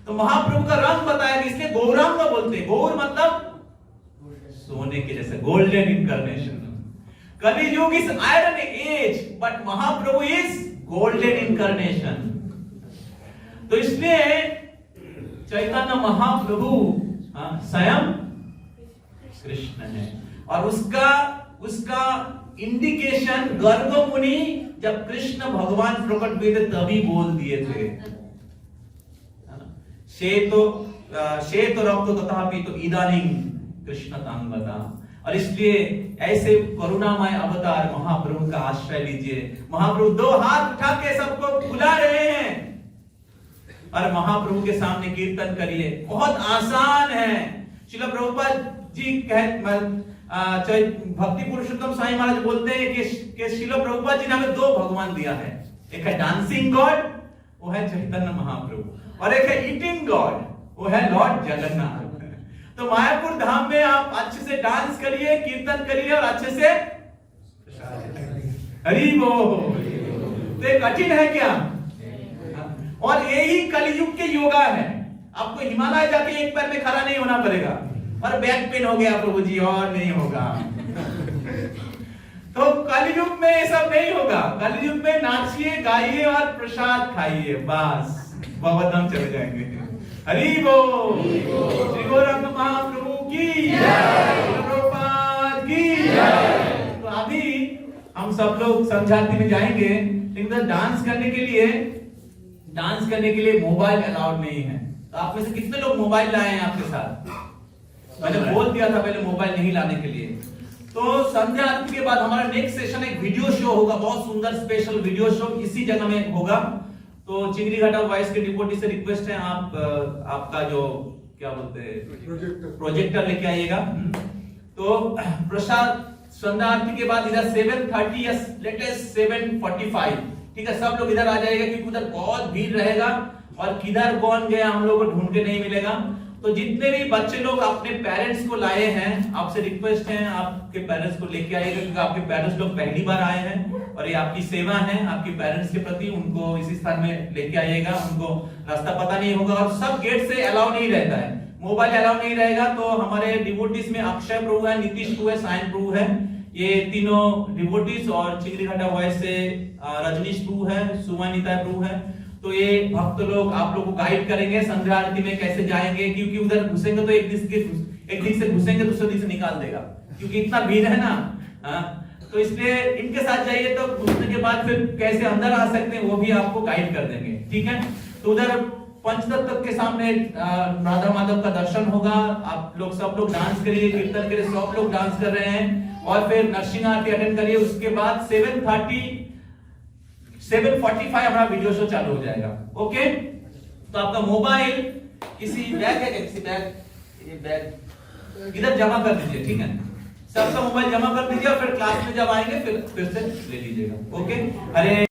तो महाप्रभु का रंग बताया कि इसलिए गौरांग बोलते, गौर मतलब सोने के जैसे, golden incarnation. Kaliyuga is iron age but Mahaprabhu is golden incarnation. तो इसलिए चैतन्य महाप्रभु स्वयं कृष्ण है, और उसका इंडिकेशन गर्ग मुनि जब कृष्ण भगवान प्रकट हुए थे तभी बोल दिए थे, श्वेत रक्त तथा पीतो इदानीं कृष्ण तांगता। और इसलिए ऐसे करुणामय अवतार महाप्रभु का आश्रय लीजिए। महाप्रभु 2 हाथ उठा के सबको बुला रहे हैं, और महाप्रभु के सामने कीर्तन करिए, बहुत आसान है। श्रील प्रभुपाद जी भक्ति पुरुषोत्तम स्वामी महाराज बोलते हैं कि श्रील प्रभुपाद जी ने हमें 2 भगवान दिया है, एक है डांसिंग गॉड, वो है चैतन्य महाप्रभु, और एक है ईटिंग गॉड, वो है लॉर्ड जगन्नाथ। तो मायापुर धाम में आप अच्छे से डांस करिए, कीर्तन करिए, और अच्छे से हरि बोल। तो ये कठिन है क्या, और यही कलयुग के योगा है। आपको हिमालय जाके एक पैर में खड़ा नहीं होना पड़ेगा, और बैक पेन हो गया प्रभु जी और नहीं होगा। तो कलयुग में ये सब नहीं होगा। कलयुग में नाचिए, गाइए और प्रसाद खाइए, बस भगवतधाम चले जाएंगे। हरि बोल। श्री गौरांग महाप्रभु की जय, प्रभुपाद की जय। तो अभी हम सब लोग संध्याआरती में जाएंगे, लेकिन डांस करने के लिए मोबाइल अलाउड नहीं है। तो आप में से कितने लोग मोबाइल लाए हैं आपके साथ? मैंने बोल दिया था पहले मोबाइल नहीं लाने के लिए। तो संध्या आरती के बाद हमारा नेक्स्ट सेशन एक वीडियो शो होगा, बहुत सुंदर स्पेशल वीडियो शो इसी जगह में होगा। तो चिंगरी घाटा वाइस के डिपोटी से रिक्वेस्ट है, आप आपका जो क्या बोलते हैं प्रोजेक्टर लेके आइएगा। तो प्रसाद संध्या आरती के बाद इधर 7:30 या लेटेस्ट 7:45, ठीक है, सब लोग इधर आ जाएगा, क्योंकि उधर बहुत भीड़ रहेगा और किधर कौन गया हम लोग को ढूंढ के नहीं मिलेगा। तो जितने भी बच्चे लोग अपने पेरेंट्स को लाए हैं, आपसे रिक्वेस्ट है आपके पेरेंट्स को लेके आइएगा, क्योंकि आपके पेरेंट्स लोग पहली बार आए हैं और ये आपकी सेवा है आपके पेरेंट्स के प्रति। उनको इसी स्थान में लेके आइएगा, उनको रास्ता पता नहीं होगा और सब गेट से अलाउ नहीं रहता है, मोबाइल अलाउ नहीं रहेगा। तो हमारे डिवोटीज में अक्षय प्रभु है, नीतीश प्रभु है, सायन प्रभु है, ये तीनों डिवोटीज, और चिंगरी घाटा वॉइस से रजनीश प्रभु है, सुमानिता प्रभु है। तो ये भक्त लोग आप लोग को गाइड करेंगे संध्या आरती में कैसे जाएंगे, क्योंकि उधर घुसेंगे तो एक दिन से घुसेंगे दूसरे दिन से निकाल देगा, क्योंकि इतना भीड़ है ना। तो इसलिए इनके साथ जाइए, तो घुसने के बाद फिर कैसे अंदर आ सकते हैं वो भी आपको गाइड कर देंगे, ठीक है। तो उधर पंचतत्व के सामने राधा माधव का दर्शन होगा, आप लोग सब लोग डांस करिए, कीर्तन करिए, सब लोग डांस कर रहे हैं, और फिर नरसिंह आरती अटेंड करिए। उसके बाद 7:45 हमारा वीडियो शो चालू हो जाएगा, ओके। तो आपका मोबाइल किसी बैग है, किसी बैग, ये बैग इधर जमा कर दीजिए, ठीक है। सबका मोबाइल जमा कर दीजिए और फिर क्लास में जब आएंगे फिर से ले लीजिएगा, ओके। अरे